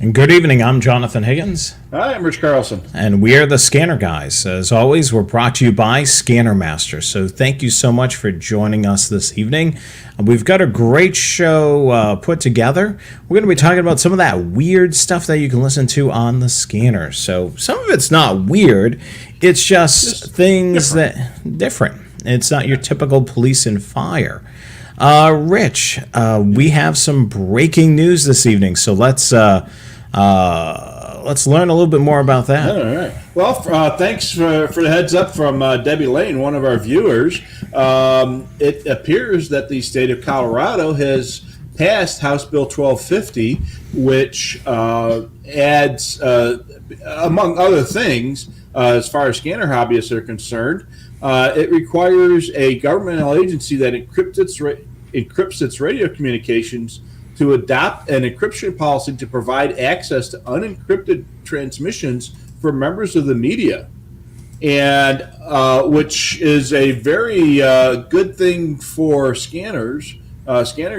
And good evening, I'm Jonathan Higgins. Hi, I'm Rich Carlson. And we are the Scanner Guys. As always, we're brought to you by Scanner Master. So thank you so much for joining us this evening. We've got a great show put together. We're going to be talking about some of that weird stuff that you can listen to on the scanner. So some of it's not weird. It's just things different. It's not your typical police and fire. Rich, we have some breaking news this evening, so let's learn a little bit more about that. All right. Well, thanks for the heads up from Debbie Lane, one of our viewers. It appears that the state of Colorado has passed House Bill 1250, which adds, among other things, as far as scanner hobbyists are concerned, it requires a governmental agency that encrypts its radio communications to adopt an encryption policy to provide access to unencrypted transmissions for members of the media, and which is a very good thing for scanner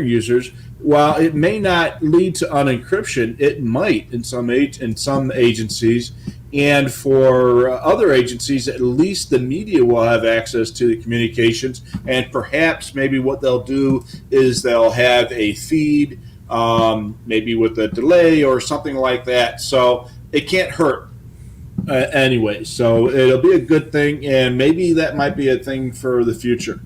users. While it may not lead to unencryption, it might in some agencies. And for other agencies, at least the media will have access to the communications. And perhaps maybe what they'll do is they'll have a feed, maybe with a delay or something like that. So it can't hurt anyway. So it'll be a good thing, and maybe that might be a thing for the future.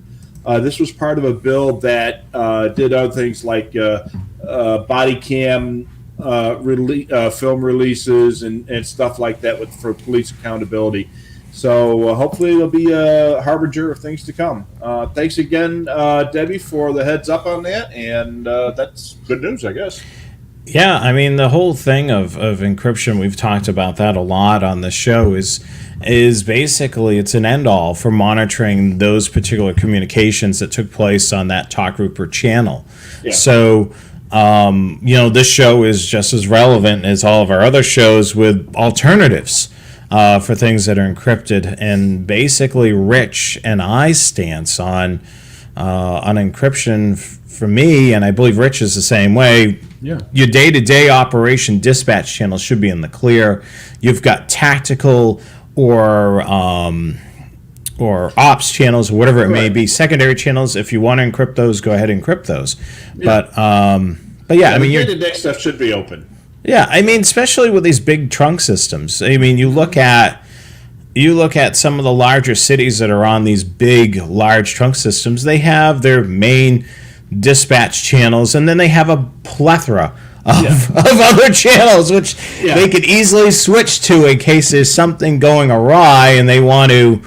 This was part of a bill that did other things like body cam film releases and stuff like that for police accountability. So hopefully it'll be a harbinger of things to come. Thanks again, Debbie, for the heads up on that, and that's good news, I guess. Yeah, I mean, the whole thing of encryption, we've talked about that a lot on the show, is basically it's an end-all for monitoring those particular communications that took place on that Talk Rupert channel. Yeah. So this show is just as relevant as all of our other shows with alternatives for things that are encrypted. And basically, Rich and I's stance on encryption for me, and I believe Rich is the same way. Yeah. Your day-to-day operation dispatch channels should be in the clear. You've got tactical or ops channels, or whatever it may be, secondary channels. If you want to encrypt those, go ahead and encrypt those. Yeah. But yeah, I mean, your day-to-day stuff should be open. Yeah, I mean, especially with these big trunk systems. I mean, you look at some of the larger cities that are on these big, large trunk systems. They have their main dispatch channels, and then they have a plethora of other channels, which they could easily switch to in case there's something going awry and they want to,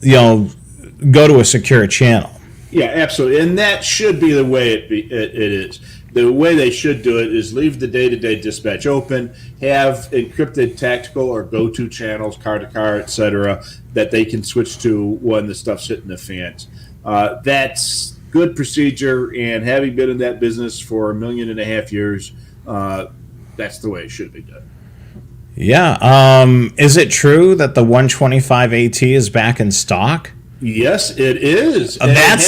go to a secure channel. Yeah, absolutely, and that should be the way it is. The way they should do it is leave the day-to-day dispatch open, have encrypted tactical or go-to channels, car-to-car, etc., that they can switch to when the stuff's hitting the fans. That's good procedure, and having been in that business for 1.5 million years, that's the way it should be done. Yeah. Is it true that the 125 AT is back in stock? Yes, it is. That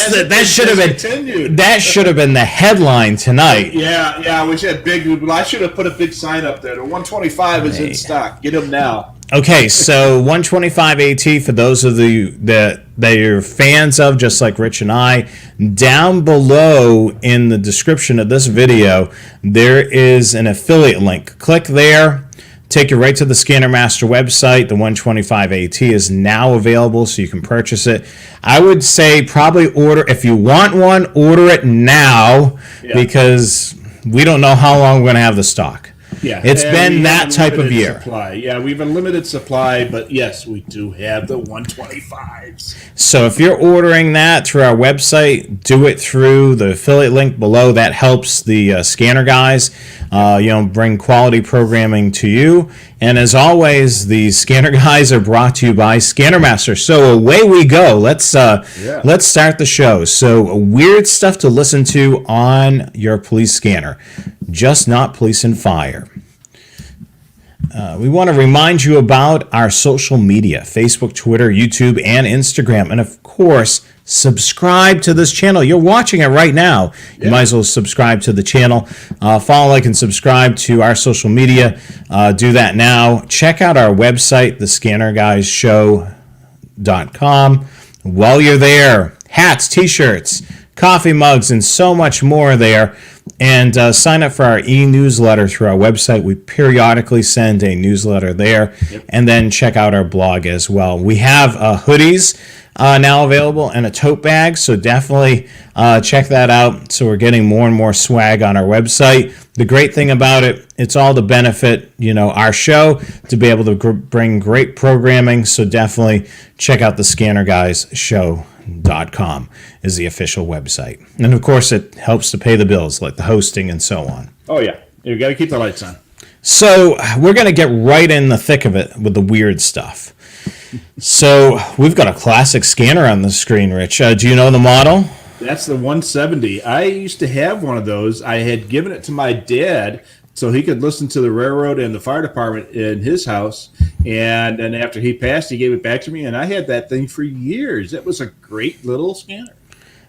should have been the headline tonight. Yeah. We should have I should have put a big sign up there. The 125 is in stock. Get them now. Okay, so 125 AT, for those of you that you're fans of, just like Rich and I, down below in the description of this video, there is an affiliate link. Click there. Take you right to the Scanner Master website. The 125 AT is now available, so you can purchase it. I would say probably if you want one, order it now, because we don't know how long we're going to have the stock. Yeah, it's been that type of year. Supply. Yeah, we have a limited supply, but yes, we do have the 125s. So if you're ordering that through our website, do it through the affiliate link below. That helps the scanner guys, bring quality programming to you. And as always, the scanner guys are brought to you by Scanner Master. So away we go. Let's start the show. So weird stuff to listen to on your police scanner, just not police and fire. We want to remind you about our social media, Facebook, Twitter, YouTube, and Instagram. And of course, subscribe to this channel. You're watching it right now. You might as well subscribe to the channel. Follow, like, and subscribe to our social media. Do that now. Check out our website, thescannerguyshow.com. While you're there, hats, t-shirts, coffee mugs, and so much more there. And sign up for our e-newsletter through our website. We periodically send a newsletter there. And then check out our blog as well. We have hoodies now available and a tote bag, so definitely check that out. So we're getting more and more swag on our website. The great thing about it, it's all to benefit, our show, to be able to bring great programming. So definitely check out the scannerguyshow.com is the official website. And of course, it helps to pay the bills, like the hosting and so on. Oh, yeah. You got to keep the lights on. So we're going to get right in the thick of it with the weird stuff. So we've got a classic scanner on the screen, Rich. Do you know the model? That's the 170. I used to have one of those. I had given it to my dad so he could listen to the railroad and the fire department in his house. And then after he passed, he gave it back to me, and I had that thing for years. It was a great little scanner.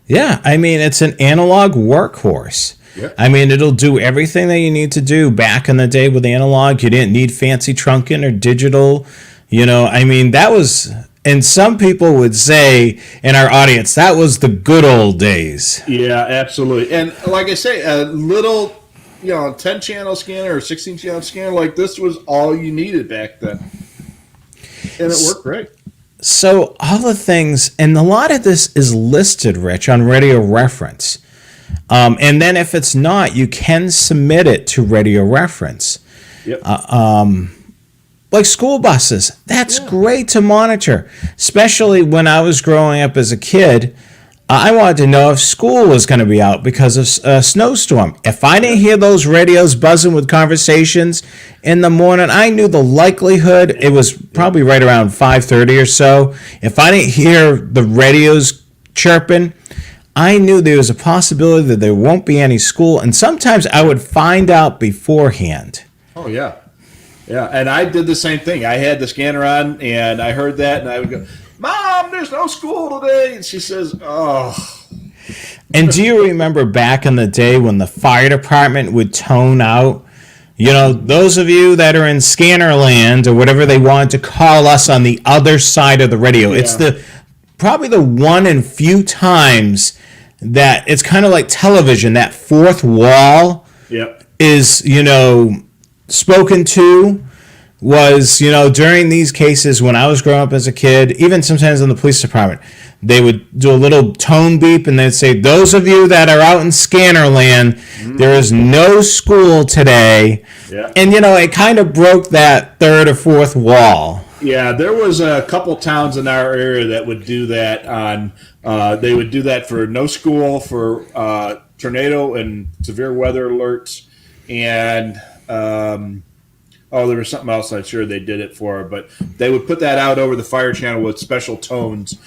Yeah, I mean, it's an analog workhorse. Yep. I mean, it'll do everything that you need to do. Back in the day with analog, you didn't need fancy trunking or digital. I mean, that was, and some people would say in our audience, that was the good old days. Yeah, absolutely. And like I say, a little, 10-channel scanner or 16-channel scanner like this was all you needed back then. And it worked great. So all the things, and a lot of this is listed, Rich, on Radio Reference. And then if it's not, you can submit it to Radio Reference. Yep. Like school buses. That's great to monitor. Especially when I was growing up as a kid, I wanted to know if school was going to be out because of a snowstorm. If I didn't hear those radios buzzing with conversations in the morning, I knew the likelihood, it was probably right around 5:30 or so. If I didn't hear the radios chirping, I knew there was a possibility that there won't be any school. And sometimes I would find out beforehand. Oh, yeah. Yeah, and I did the same thing. I had the scanner on, and I heard that, and I would go, Mom, there's no school today. And she says, oh. And do you remember back in the day when the fire department would tone out, those of you that are in scanner land or whatever they wanted to call us on the other side of the radio. Yeah. It's probably the one and few times that it's kind of like television, that fourth wall is, spoken to. Was, during these cases when I was growing up as a kid, even sometimes in the police department, they would do a little tone beep and they'd say, those of you that are out in scanner land, there is no school today. Yeah. And, it kind of broke that third or fourth wall. Yeah, there was a couple towns in our area that would do that they would do that for no school, for tornado and severe weather alerts, and there was something else I'm sure they did it for, but they would put that out over the fire channel with special tones.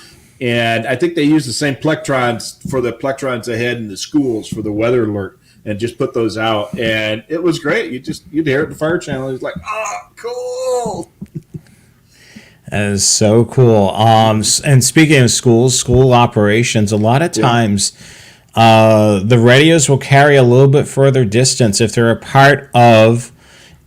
And I think they used the same plectrons for the plectrons they had in the schools for the weather alert, and just put those out. And it was great. You'd hear it in the fire channel. It was like, oh, cool. That is so cool. And speaking of schools, school operations, a lot of times the radios will carry a little bit further distance if they're a part of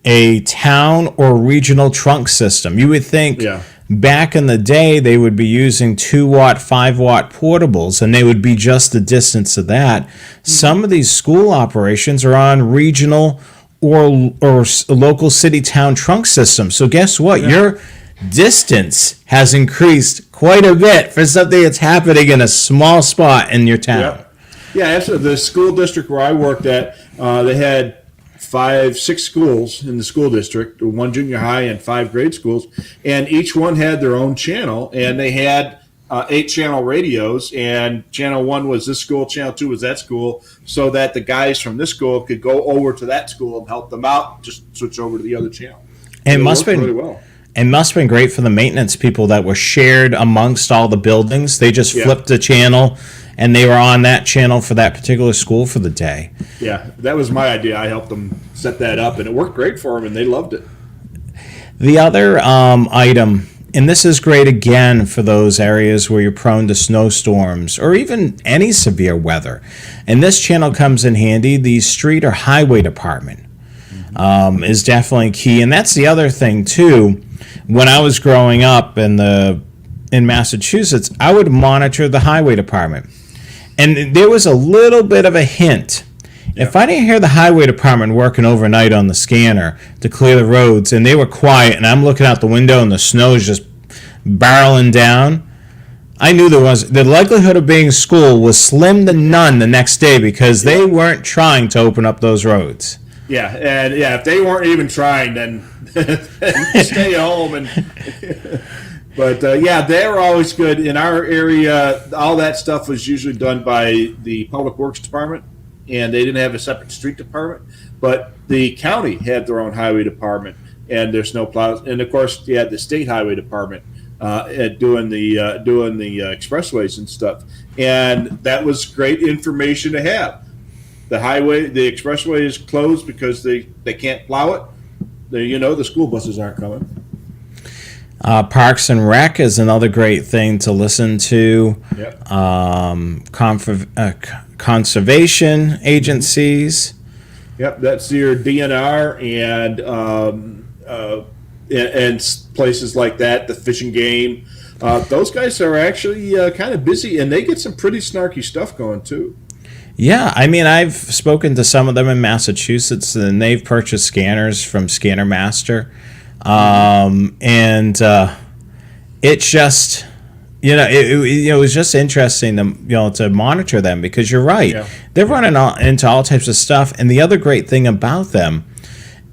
a town or regional trunk system. You would think back in the day they would be using 2-watt, 5-watt portables, and they would be just the distance of that. Mm-hmm. Some of these school operations are on regional or local city-town trunk systems. So guess what? Yeah. Your distance has increased quite a bit for something that's happening in a small spot in your town. Yeah, absolutely. The school district where I worked at, they had 6 schools in the school district, 1 junior high and 5 grade schools, and each one had their own channel, and they had 8-channel radios, and channel 1 was this school, channel 2 was that school, so that the guys from this school could go over to that school and help them out, just switch over to the other channel. And it must have been really well. It must have been great for the maintenance people that were shared amongst all the buildings. They just flipped the channel, and they were on that channel for that particular school for the day. Yeah, that was my idea. I helped them set that up, and it worked great for them, and they loved it. The other item And this is great again for those areas where you're prone to snowstorms or even any severe weather. And this channel comes in handy. The street or highway department is definitely key. And that's the other thing too. When I was growing up in Massachusetts, I would monitor the highway department. And there was a little bit of a hint. If I didn't hear the highway department working overnight on the scanner to clear the roads and they were quiet and I'm looking out the window and the snow is just barreling down, I knew the likelihood of being school was slim to none the next day because they weren't trying to open up those roads. Yeah, and if they weren't even trying, then stay home. But they were always good. In our area, all that stuff was usually done by the Public Works Department, and they didn't have a separate street department. But the county had their own highway department and their snow plows, and of course, you had the state highway department doing the expressways and stuff, and that was great information to have. The expressway is closed because they can't plow it. The school buses aren't coming. Parks and Rec is another great thing to listen to. Yep. Conservation agencies. Yep, that's your DNR and places like that. The Fish and Game. Those guys are actually kind of busy, and they get some pretty snarky stuff going too. Yeah, I mean, I've spoken to some of them in Massachusetts, and they've purchased scanners from Scanner Master. It's just, it was just interesting to monitor them because you're right. Yeah. They're running into all types of stuff. And the other great thing about them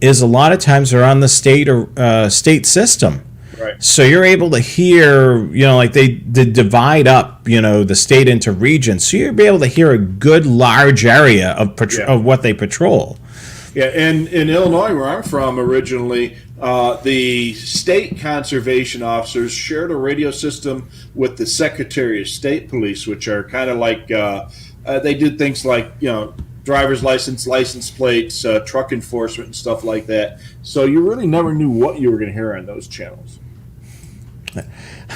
is a lot of times they're on the state system. Right. So you're able to hear, like they divide up, the state into regions. So you'll be able to hear a good large area of what they patrol. Yeah, and in Illinois, where I'm from originally, the state conservation officers shared a radio system with the Secretary of State Police, which are kind of like, they did things like, driver's license plates, truck enforcement, and stuff like that. So you really never knew what you were going to hear on those channels. I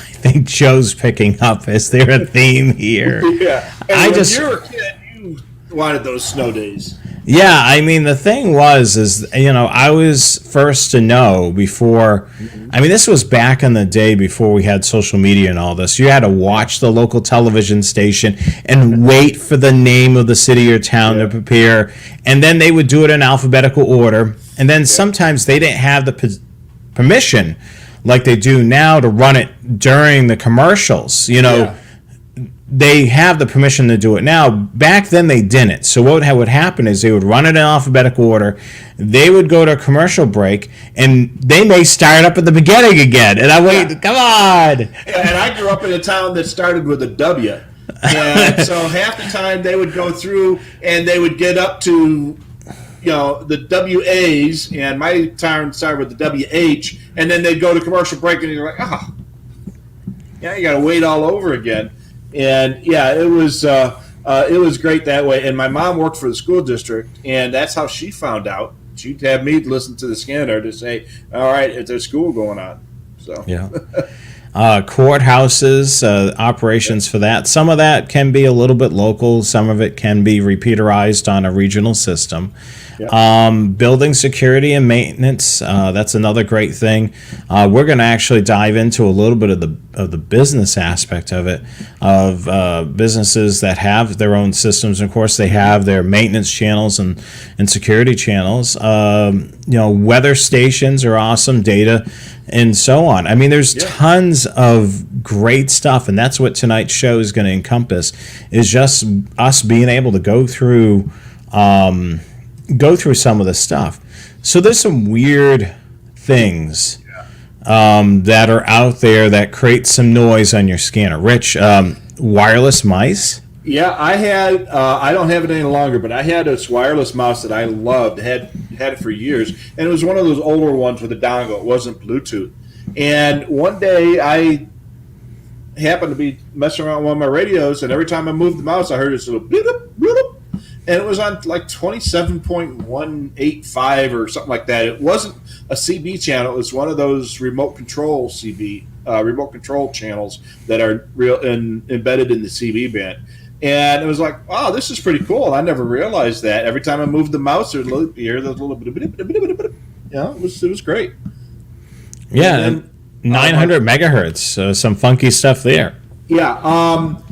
think Joe's picking up. Is there a theme here? Yeah. And when you were a kid, you wanted those snow days. Yeah, I mean, the thing is, I was first to know before. I mean, this was back in the day before we had social media and all this. You had to watch the local television station and wait for the name of the city or town to appear. And then they would do it in alphabetical order. And then sometimes they didn't have the permission like they do now to run it during the commercials. They have the permission to do it now. Back then they didn't. So what would happen is they would run it in alphabetical order. They would go to a commercial break, and they may start up at the beginning again. And I wait, come on. And I grew up in a town that started with a W. And so half the time they would go through and they would get up to the WAs, and my town started with the WH, and then they'd go to commercial break, and you're like, you got to wait all over again. And it was great that way. And my mom worked for the school district, and that's how she found out. She'd have me listen to the scanner to say, all right, if there's school going on. So yeah. Courthouses, operations for that. Some of that can be a little bit local. Some of it can be repeaterized on a regional system. Yep. Building security and maintenance. That's another great thing. We're going to actually dive into a little bit of the business aspect of it, of businesses that have their own systems. Of course, they have their maintenance channels and security channels. Weather stations are awesome, data, and so on. I mean, there's tons of great stuff, and that's what tonight's show is going to encompass, is just us being able to go through some of the stuff. So there's some weird things that are out there that create some noise on your scanner. Rich, wireless mice? Yeah, I had. I don't have it any longer, but I had this wireless mouse that I loved. Had it for years, and it was one of those older ones with a dongle. It wasn't Bluetooth. And one day I happened to be messing around with one of my radios, and every time I moved the mouse, I heard this little bloop, bloop. and it was on like 27.185 or something like that. It wasn't a CB channel. It was one of those remote control remote control channels that are embedded in the CB band. And it was like, wow, this is pretty cool. I never realized that. Every time I moved the mouse, you hear those little bit, it was great. Yeah, and 900 megahertz, some funky stuff there. Yeah,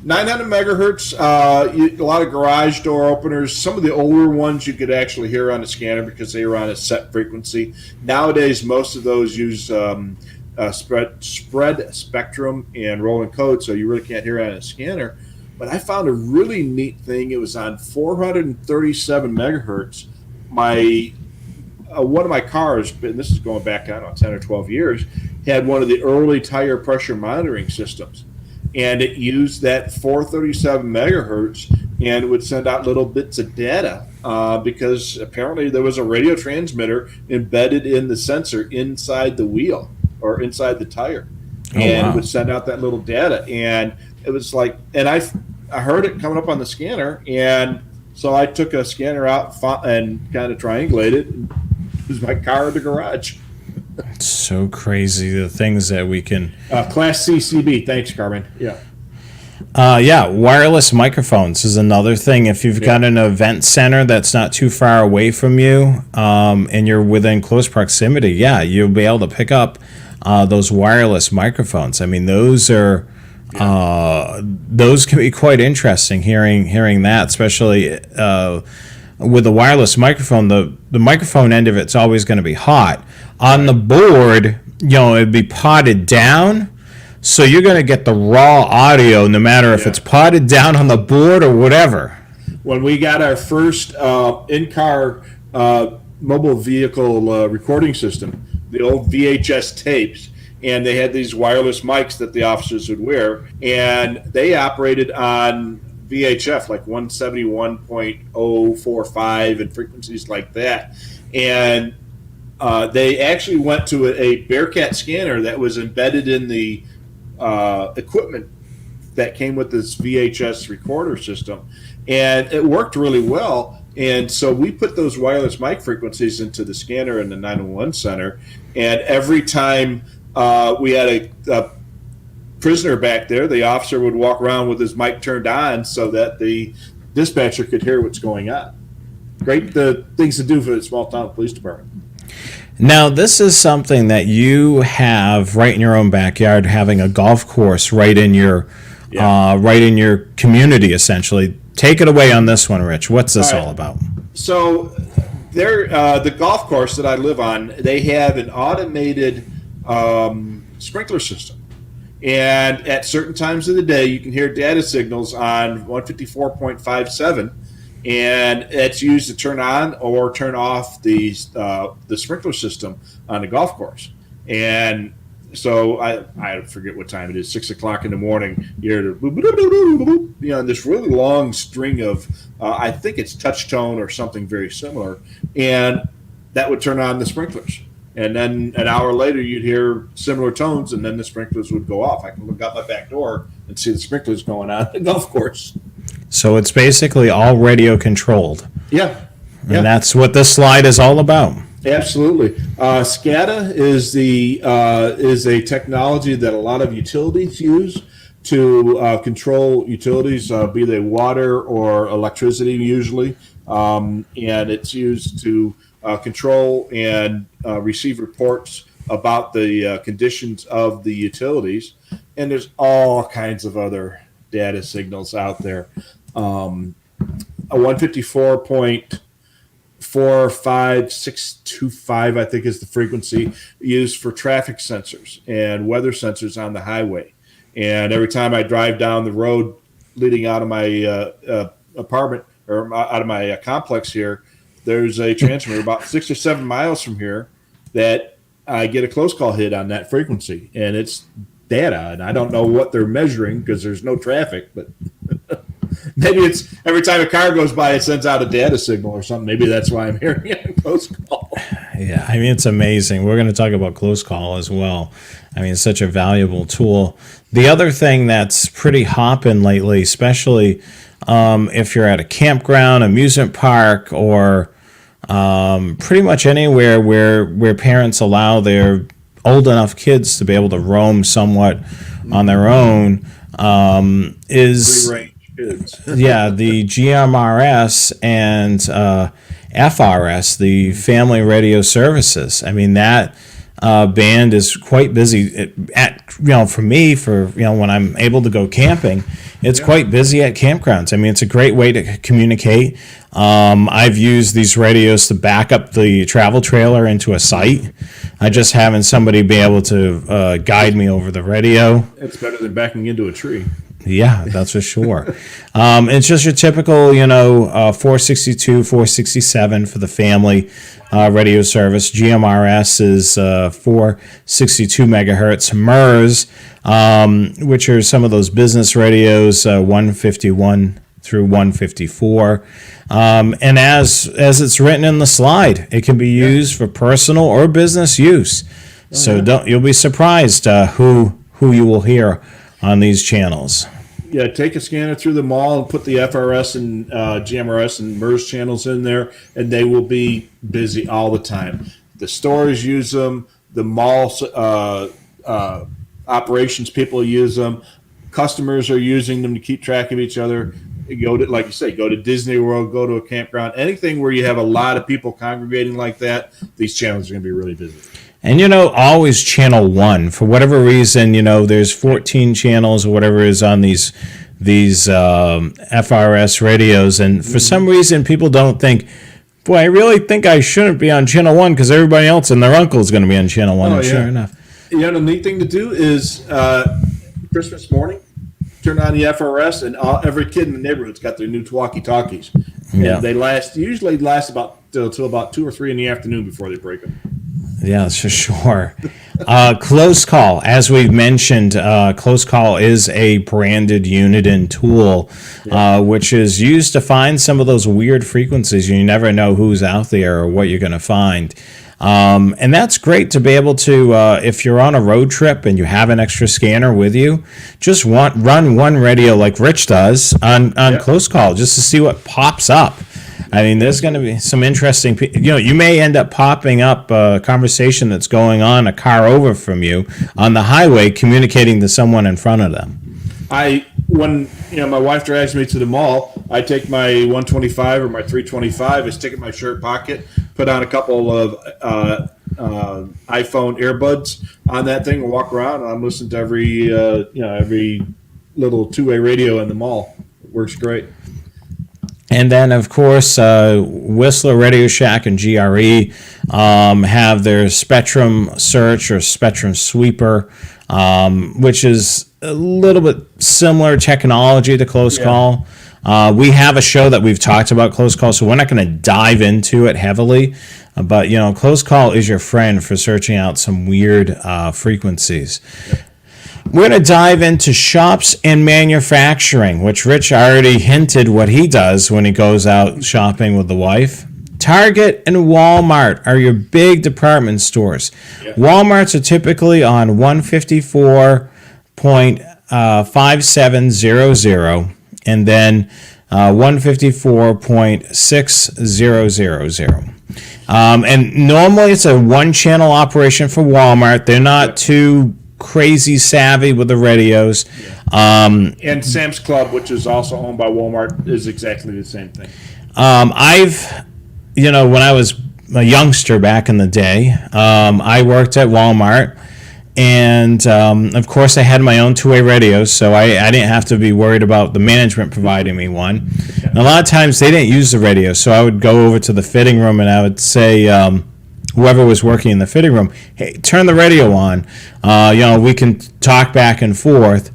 900 megahertz. A lot of garage door openers. Some of the older ones you could actually hear on the scanner because they were on a set frequency. Nowadays, most of those use spread spectrum and rolling code, so you really can't hear it on a scanner. But I found a really neat thing. It was on 437 megahertz. One of my cars, and this is going back, I don't know, 10 or 12 years, had one of the early tire pressure monitoring systems. And it used that 437 megahertz and it would send out little bits of data because apparently there was a radio transmitter embedded in the sensor inside the wheel or inside the tire. It would send out that little data. And it was like, and I heard it coming up on the scanner. And so I took a scanner out and kind of triangulated. And it was my car in the garage. It's so crazy, the things that we can... Class C CB. Thanks, Carmen. Yeah. Wireless microphones is another thing. If you've got an event center that's not too far away from you and you're within close proximity, you'll be able to pick up those wireless microphones. I mean, those are... those can be quite interesting, hearing that, especially with the wireless microphone. The microphone end of it's always going to be hot. On the board, it'd be potted down, so you're going to get the raw audio no matter if it's potted down on the board or whatever. When we got our first in-car mobile vehicle recording system, the old VHS tapes, and they had these wireless mics that the officers would wear, and they operated on VHF, like 171.045 and frequencies like that. And they actually went to a Bearcat scanner that was embedded in the equipment that came with this VHS recorder system, and it worked really well. And so we put those wireless mic frequencies into the scanner in the 911 center, and every time we had a prisoner back there, the officer would walk around with his mic turned on so that the dispatcher could hear what's going on. Great things to do for the small town police department. Now, this is something that you have right in your own backyard, having a golf course right in your community, essentially. Take it away on this one, Rich. What's this all about? So, the golf course that I live on, they have an automated sprinkler system. And at certain times of the day, you can hear data signals on 154.57, and it's used to turn on or turn off the sprinkler system on the golf course. And so I forget what time it is, 6 o'clock in the morning, you hear the this really long string of, I think it's touch tone or something very similar, and that would turn on the sprinklers. And then an hour later, you'd hear similar tones, and then the sprinklers would go off. I can look out my back door and see the sprinklers going on at the golf course. So it's basically all radio controlled. Yeah. And that's what this slide is all about. Absolutely. SCADA is a technology that a lot of utilities use to control utilities, be they water or electricity usually. And it's used to control and receive reports about the conditions of the utilities. And there's all kinds of other data signals out there. A 154.45625, I think, is the frequency used for traffic sensors and weather sensors on the highway. And every time I drive down the road leading out of my apartment or out of my complex here, there's a transmitter about 6 or 7 miles from here that I get a close call hit on that frequency, and it's data, and I don't know what they're measuring because there's no traffic, but maybe it's every time a car goes by, it sends out a data signal or something. Maybe that's why I'm hearing it in close call. Yeah, I mean, it's amazing. We're going to talk about close call as well. I mean, it's such a valuable tool. The other thing that's pretty hopping lately, especially if you're at a campground, amusement park, or pretty much anywhere where parents allow their old enough kids to be able to roam somewhat on their own, is Free range kids. yeah, the GMRS and FRS, the Family Radio Services. I mean, that band is quite busy for me, when I'm able to go camping, it's quite busy at campgrounds. I mean, it's a great way to communicate. I've used these radios to back up the travel trailer into a site. Just having somebody be able to guide me over the radio. It's better than backing into a tree. Yeah, that's for sure. It's just your typical, 462, 467 for the family radio service. GMRS is 462 megahertz. MERS, which are some of those business radios, 151 through 154. And as it's written in the slide, it can be used for personal or business use. So you'll be surprised who you will hear on these channels. Yeah, take a scanner through the mall and put the FRS and GMRS and MERS channels in there, and they will be busy all the time. The stores use them. The mall operations people use them. Customers are using them to keep track of each other. Go to, like you say, go to Disney World, go to a campground, anything where you have a lot of people congregating like that. These channels are going to be really busy. And, always channel 1. For whatever reason, there's 14 channels or whatever is on these FRS radios. And for some reason, people don't think, boy, I really think I shouldn't be on channel 1 because everybody else and their uncle is going to be on channel 1. Sure enough. The neat thing to do is Christmas morning, turn on the FRS, and every kid in the neighborhood's got their new walkie-talkies. And they usually last till about 2 or 3 in the afternoon before they break them. Yeah, that's for sure. Close call, as we've mentioned, close call is a branded Uniden tool, which is used to find some of those weird frequencies. You never know who's out there or what you're going to find. And that's great to be able to, if you're on a road trip and you have an extra scanner with you, just run one radio like Rich does on close call just to see what pops up. I mean, there's going to be some interesting, you may end up popping up a conversation that's going on a car over from you on the highway, communicating to someone in front of them. When my wife drives me to the mall, I take my 125 or my 325, I stick it in my shirt pocket, put on a couple of iPhone earbuds on that thing and walk around, and I'm listening to every little two-way radio in the mall. It works great. And then, of course, Whistler, Radio Shack, and GRE have their Spectrum Search or Spectrum Sweeper, which is a little bit similar technology to Close Call. We have a show that we've talked about Close Call, so we're not going to dive into it heavily. But, Close Call is your friend for searching out some weird frequencies. We're going to dive into shops and manufacturing, which Rich already hinted what he does when he goes out shopping with the wife. Target and Walmart are your big department stores. Yeah. Walmarts are typically on 154.5700 and then 154.6000. And normally it's a one-channel operation for Walmart. They're not too crazy savvy with the radios. And Sam's Club, which is also owned by Walmart, is exactly the same thing. When I was a youngster back in the day, I worked at Walmart, and of course I had my own two-way radios, so I didn't have to be worried about the management providing me one. And a lot of times they didn't use the radio, so I would go over to the fitting room and I would say, whoever was working in the fitting room, hey, turn the radio on. We can talk back and forth.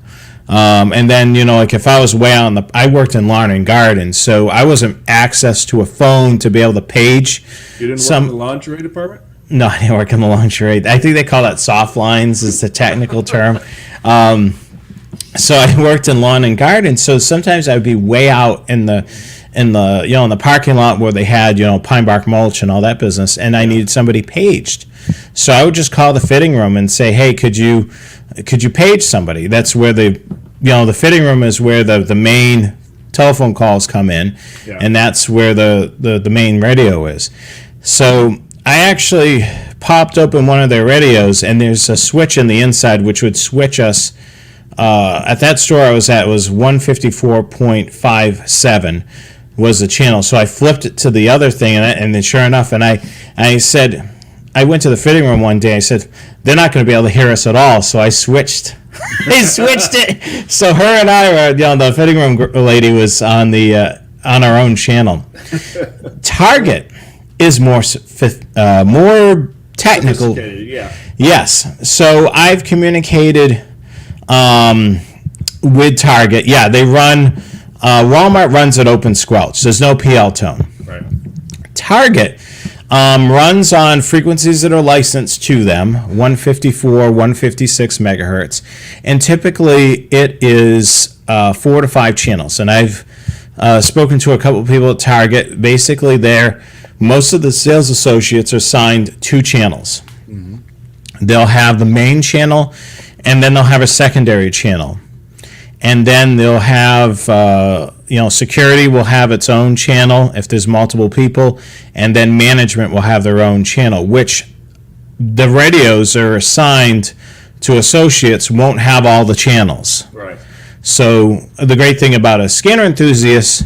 And then, like if I was way out I worked in lawn and garden, so I wasn't access to a phone to be able to page. You didn't work in the lingerie department? No, I didn't work in the lingerie. I think they call that soft lines is the technical term. So I worked in lawn and garden, so sometimes I would be way out in the parking lot where they had, pine bark mulch and all that business, and I needed somebody paged. So I would just call the fitting room and say, hey, could you page somebody? That's where the fitting room is where the main telephone calls come in, and that's where the main radio is. So I actually popped open one of their radios, and there's a switch in the inside which would switch us. At that store I was at, it was 154.57 was the channel. So I flipped it to the other thing, and then sure enough, and I said, I went to the fitting room one day. I said, they're not going to be able to hear us at all. So I switched. I switched it. So her and I were, the fitting room lady was on our own channel. Target is more technical. Yeah. Yes. So I've communicated with Target. Yeah, they run. Walmart runs at open squelch. There's no PL tone. Right. Target runs on frequencies that are licensed to them, 154, 156 megahertz, and typically it is 4 to 5 channels. And I've spoken to a couple of people at Target. Basically, most of the sales associates are signed 2 channels. Mm-hmm. They'll have the main channel, and then they'll have a secondary channel. And then they'll have, security will have its own channel if there's multiple people, and then management will have their own channel, which the radios are assigned to associates won't have all the channels. Right. So the great thing about a scanner enthusiast,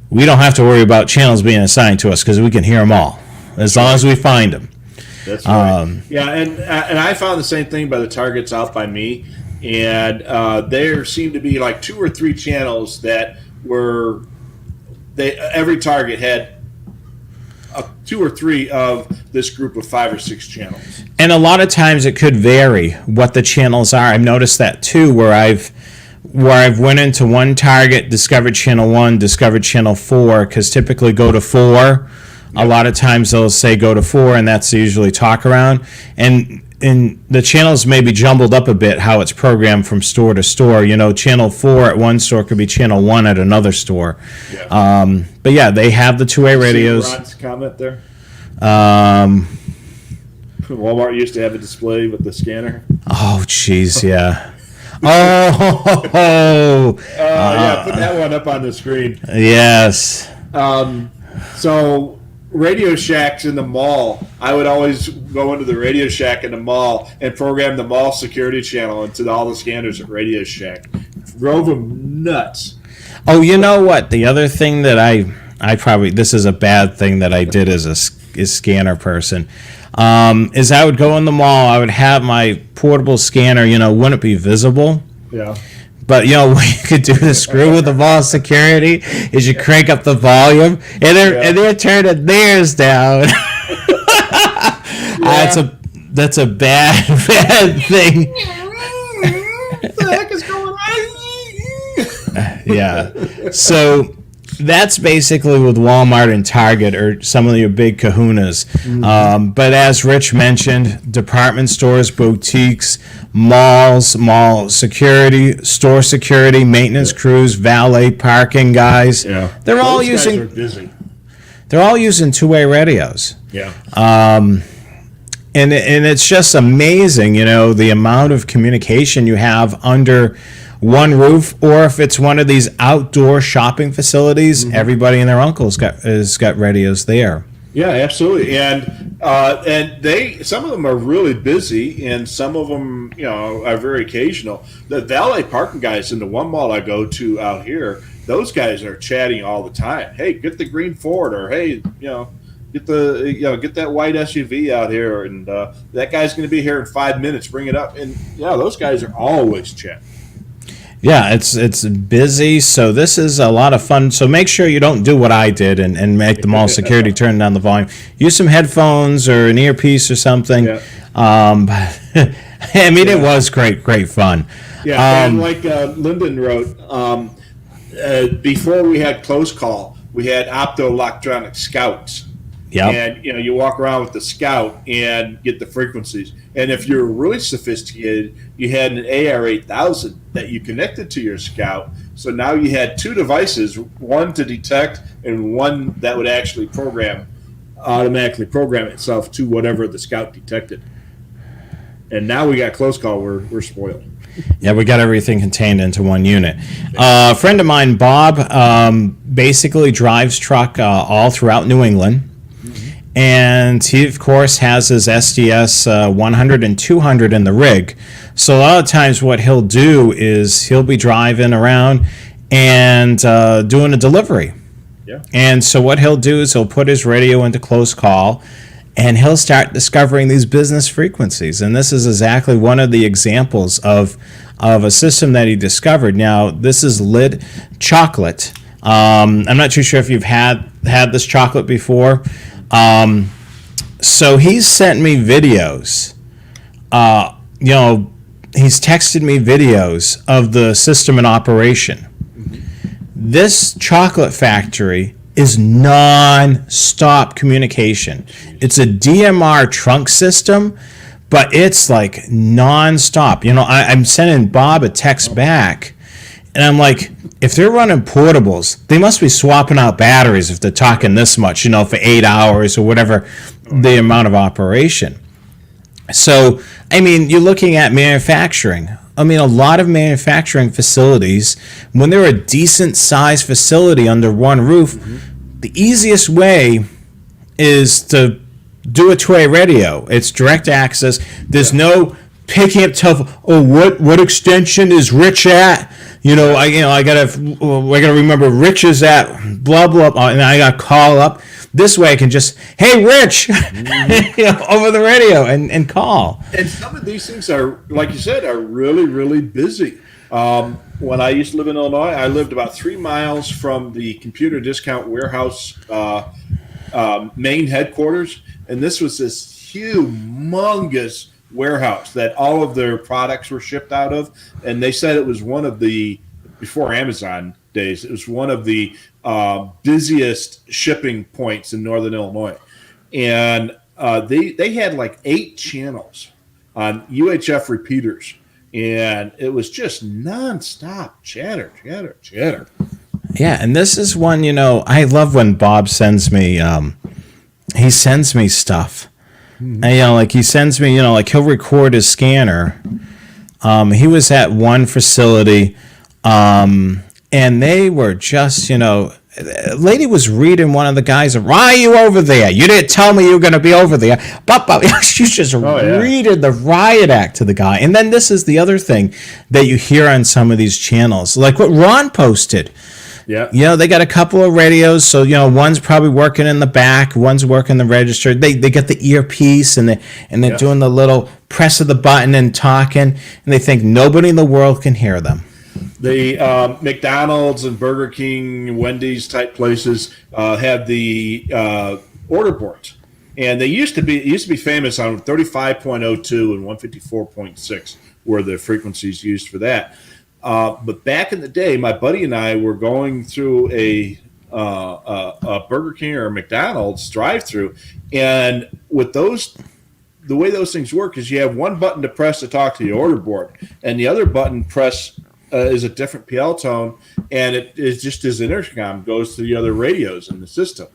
we don't have to worry about channels being assigned to us because we can hear them all as long as we find them. That's right. And I found the same thing by the Targets out by me. And there seemed to be like 2 or 3 channels that every Target had 2 or 3 of this group of 5 or 6 channels. And a lot of times it could vary what the channels are. I've noticed that too, where I've went into one Target, discovered channel 1, discovered channel 4, because typically go to 4. A lot of times they'll say go to 4, and that's usually talk around. And the channels may be jumbled up a bit, how it's programmed from store to store. Channel 4 at one store could be channel 1 at another store. Yeah. But yeah, they have the two-way radios. See Ron's comment there? Walmart used to have a display with the scanner. Oh, jeez, yeah. Yeah, put that one up on the screen. Yes. So Radio Shacks in the mall, I would always go into the Radio Shack in the mall and program the mall security channel into all the scanners at Radio Shack. Drove them nuts. Oh, you know what? The other thing that I probably, this is a bad thing that I did as a scanner person, is I would go in the mall, I would have my portable scanner, wouldn't be visible. Yeah. But, what you could do to screw with the mall security is you crank up the volume, and they're turning theirs down. That's a bad thing. What the heck is going on? Yeah. So that's basically with Walmart and Target or some of your big kahunas. Mm-hmm. But as Rich mentioned, department stores, boutiques, malls, mall security, store security, maintenance crews, valet parking guys. Yeah. They're all using two-way radios. Yeah. And it's just amazing, the amount of communication you have under one roof, or if it's one of these outdoor shopping facilities, mm-hmm. Everybody and their uncle's got radios there. Yeah, absolutely, and some of them are really busy, and some of them are very occasional. The valet parking guys in the one mall I go to out here, those guys are chatting all the time. Hey, get the green Ford, or hey, get that white SUV out here, and that guy's going to be here in 5 minutes. Bring it up, and those guys are always chatting. Yeah, it's busy, so this is a lot of fun. So make sure you don't do what I did and make the mall security turn down the volume. Use some headphones or an earpiece or something. Yeah. It was great fun. Yeah, and like Lyndon wrote, before we had close call, we had optoelectronic scouts. Yep. And you walk around with the Scout and get the frequencies. And if you're really sophisticated, you had an AR8000 that you connected to your Scout. So now you had 2 devices, one to detect and one that would actually automatically program itself to whatever the Scout detected. And now we got close call. We're spoiled. Yeah, we got everything contained into one unit. A friend of mine, Bob, basically drives truck all throughout New England. And he, of course, has his SDS 100 and 200 in the rig. So a lot of times what he'll do is he'll be driving around and doing a delivery. Yeah. And so what he'll do is he'll put his radio into close call, and he'll start discovering these business frequencies. And this is exactly one of the examples of a system that he discovered. Now, this is lid chocolate. I'm not too sure if you've had this chocolate before. So he's sent me videos. He's texted me videos of the system in operation. This chocolate factory is non-stop communication. It's a DMR trunk system, but it's like non-stop. I'm sending Bob a text back, and I'm like, if they're running portables, they must be swapping out batteries if they're talking this much, for 8 hours or whatever the amount of operation. So, you're looking at manufacturing. A lot of manufacturing facilities, when they're a decent sized facility under one roof, the easiest way is to do a two-way radio. It's direct access. There's no picking up tough. Oh, what extension is Rich at? I gotta remember Rich is at blah blah, and I gotta call up. This way I can just, hey, Rich, over the radio and call. And some of these things are, like you said, are really, really busy. When I used to live in Illinois, I lived about 3 miles from the Computer Discount Warehouse main headquarters. And this was this humongous warehouse that all of their products were shipped out of. And they said it was one of the, before Amazon days, it was one of the busiest shipping points in northern Illinois. And they had like 8 channels on UHF repeaters. And it was just nonstop chatter. Yeah, and this is one, I love when Bob sends me, he sends me stuff. And, he sends me, he'll record his scanner. He was at one facility, and they were just, a lady was reading one of the guys, why are you over there? You didn't tell me you were going to be over there. She's just reading the riot act to the guy. And then this is the other thing that you hear on some of these channels, like what Ron posted. Yeah. They got a couple of radios, so one's probably working in the back, one's working the register. They get the earpiece and they're doing the little press of the button and talking, and they think nobody in the world can hear them. The McDonald's and Burger King, Wendy's type places have the order boards, and it used to be famous on 35.02 and 154.6 were the frequencies used for that. But back in the day, my buddy and I were going through a Burger King or a McDonald's drive-through, and with those, the way those things work is you have one button to press to talk to the order board, and the other button press is a different PL tone, and it is just as intercom goes to the other radios in the system.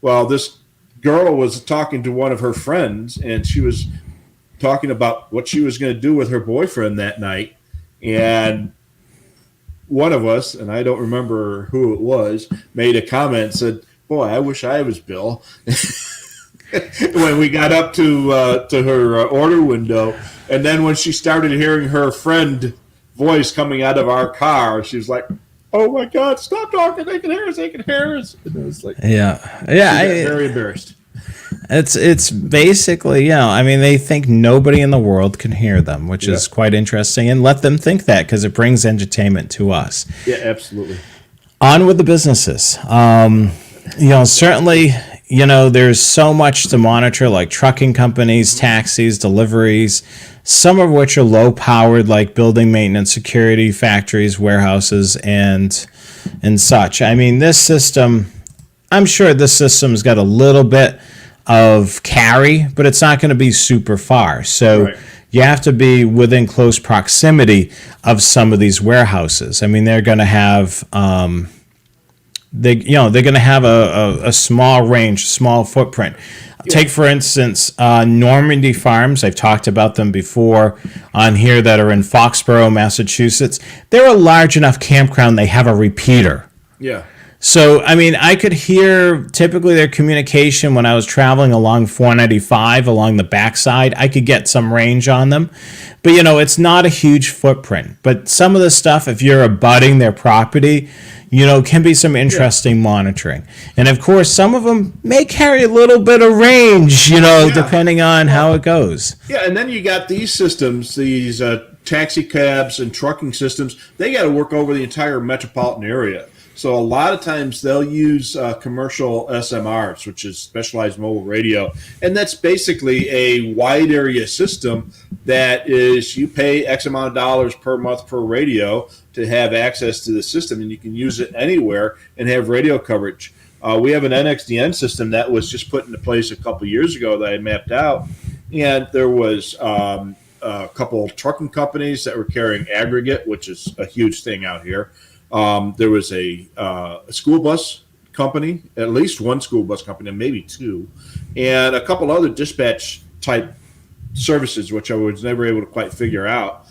Well, this girl was talking to one of her friends, and she was talking about what she was going to do with her boyfriend that night, and one of us, and I don't remember who it was, made a comment and said, "Boy, I wish I was Bill." When we got up to her order window, and then when she started hearing her friend voice coming out of our car, she was like, "Oh my God, stop talking! They can hear us! They can hear us!" And it was like, very embarrassed. It's basically, they think nobody in the world can hear them, which is quite interesting, and let them think that because it brings entertainment to us. Yeah, absolutely. On with the businesses. Certainly, there's so much to monitor, like trucking companies, taxis, deliveries, some of which are low powered, like building maintenance, security, factories, warehouses, and such. This system, I'm sure this system's got a little bit of carry, but it's not going to be super far. So you have to be within close proximity of some of these warehouses. They're going to have they're going to have a small range, small footprint. Take, for instance, Normandy Farms. I've talked about them before on here, that are in Foxborough, Massachusetts. They're a large enough campground. They have a repeater. Yeah. So, I mean, I could hear typically their communication when I was traveling along 495, along the backside. I could get some range on them. But, it's not a huge footprint. But some of the stuff, if you're abutting their property, can be some interesting monitoring. And, of course, some of them may carry a little bit of range, depending on how it goes. Yeah, and then you got these systems, these taxi cabs and trucking systems. They got to work over the entire metropolitan area. So a lot of times they'll use commercial SMRs, which is specialized mobile radio. And that's basically a wide area system that is, you pay X amount of dollars per month per radio to have access to the system, and you can use it anywhere and have radio coverage. We have an NXDN system that was just put into place a couple years ago that I mapped out. And there was a couple trucking companies that were carrying aggregate, which is a huge thing out here. There was a school bus company, at least one school bus company, and maybe two, and a couple other dispatch type services, which I was never able to quite figure out.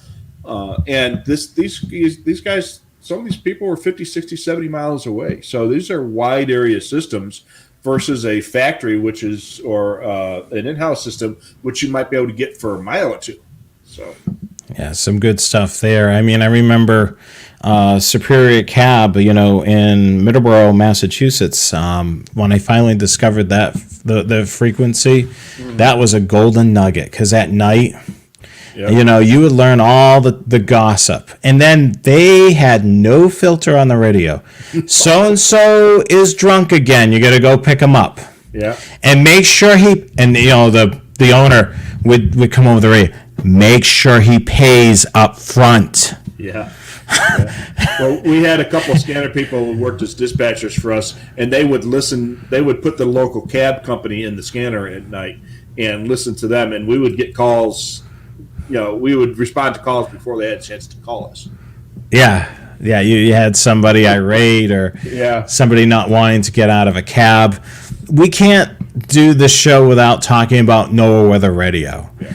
And these guys, some of these people were 50, 60, 70 miles away. So these are wide area systems versus a factory, which is, or an in-house system, which you might be able to get for a mile or two. So. Yeah, some good stuff there. I mean, I remember Superior Cab, in Middleborough, Massachusetts, when I finally discovered that the frequency, that was a golden nugget, because at night, you would learn all the gossip. And then they had no filter on the radio. So-and-so is drunk again. You got to go pick him up. Yeah. And make sure the owner would come over the radio. Make sure he pays up front. Yeah. Well, we had a couple of scanner people who worked as dispatchers for us, and they would listen. They would put the local cab company in the scanner at night and listen to them, and we would get calls. We would respond to calls before they had a chance to call us. Yeah. Yeah, you had somebody irate or somebody not wanting to get out of a cab. We can't do the show without talking about NOAA Weather Radio. Yeah.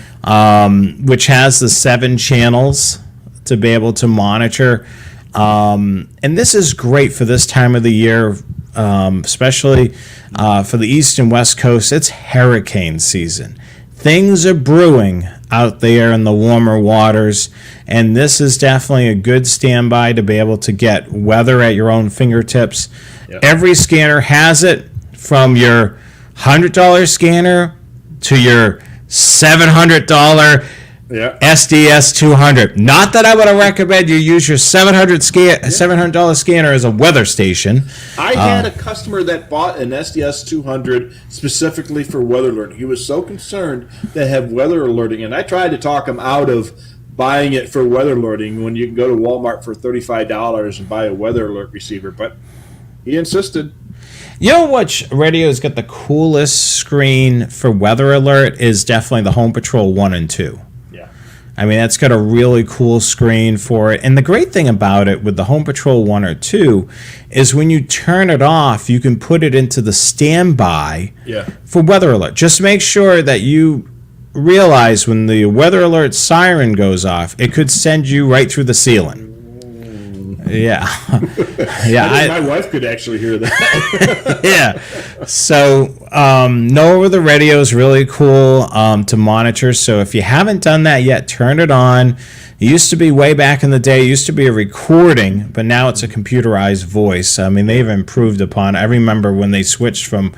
Which has the 7 channels to be able to monitor. And this is great for this time of the year, especially for the East and West Coast. It's hurricane season. Things are brewing out there in the warmer waters, and this is definitely a good standby to be able to get weather at your own fingertips. Yep. Every scanner has it, from your $100 scanner to your $700 SDS 200. Not that I would recommend you use your $700 scanner as a weather station. I had a customer that bought an SDS 200 specifically for weather alerting. He was so concerned to have weather alerting, and I tried to talk him out of buying it for weather alerting when you can go to Walmart for $35 and buy a weather alert receiver, but he insisted. You know which radio's got the coolest screen for weather alert is definitely the Home Patrol 1 and 2. Yeah. I mean, that's got a really cool screen for it. And the great thing about it with the Home Patrol 1 or 2 is when you turn it off, you can put it into the standby for weather alert. Just make sure that you realize when the weather alert siren goes off, it could send you right through the ceiling. Yeah. Yeah. I think my wife could actually hear that. Yeah. So, NOAA Weather Radio is really cool to monitor. So if you haven't done that yet, turn it on. It used to be way back in the day, it used to be a recording, but now it's a computerized voice. I mean, they've improved upon it. I remember when they switched from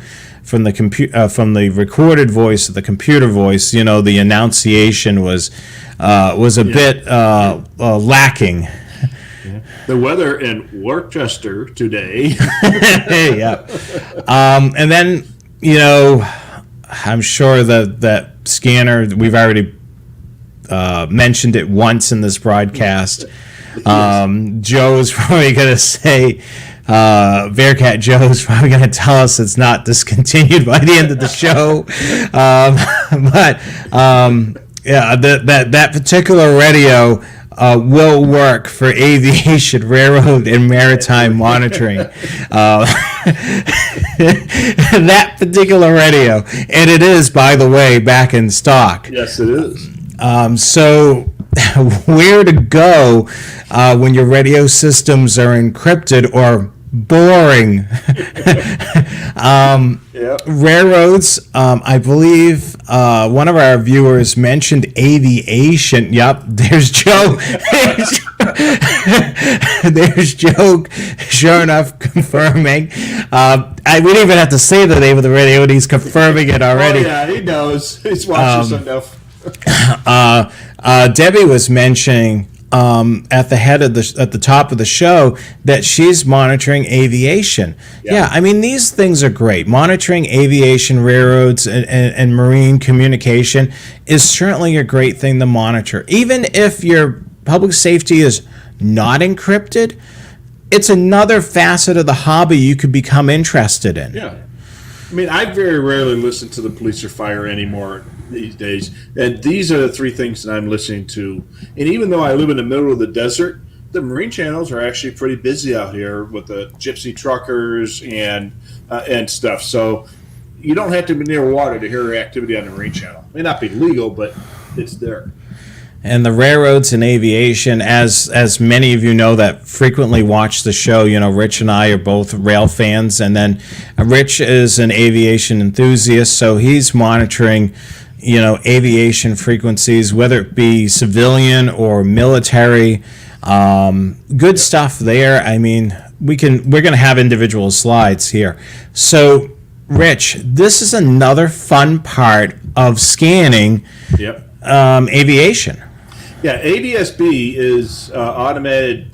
the recorded voice to the computer voice, the enunciation was a bit lacking. The weather in Worcester today. Yeah. And then, I'm sure that scanner, we've already mentioned it once in this broadcast. Joe's probably going to say, Bearcat Joe's probably going to tell us it's not discontinued by the end of the show. But that particular radio, will work for aviation, railroad, and maritime monitoring. That particular radio, and it is, by the way, back in stock. Yes, it is. So where to go when your radio systems are encrypted or boring? Yep. Railroads, I believe one of our viewers mentioned aviation. Yep, there's Joe. There's Joe, sure enough, confirming. I wouldn't even have to say the name of the radio, and he's confirming it already. Oh, yeah, he knows. He's watching us enough. Debbie was mentioning at the top of the show that she's monitoring aviation. Yeah, I mean, these things are great. Monitoring aviation, railroads, and marine communication is certainly a great thing to monitor. Even if your public safety is not encrypted, it's another facet of the hobby you could become interested in. Yeah. I mean, I very rarely listen to the police or fire anymore these days. And these are the three things that I'm listening to. And even though I live in the middle of the desert, the marine channels are actually pretty busy out here with the gypsy truckers and stuff. So you don't have to be near water to hear activity on the marine channel. It may not be legal, but it's there. And the railroads and aviation, as many of you know that frequently watch the show, you know, Rich and I are both rail fans, and then Rich is an aviation enthusiast, so he's monitoring, you know, aviation frequencies, whether it be civilian or military. Good stuff there. I mean, we're going to have individual slides here. So, Rich, this is another fun part of scanning. Yep. Aviation. Yeah, ADSB is automated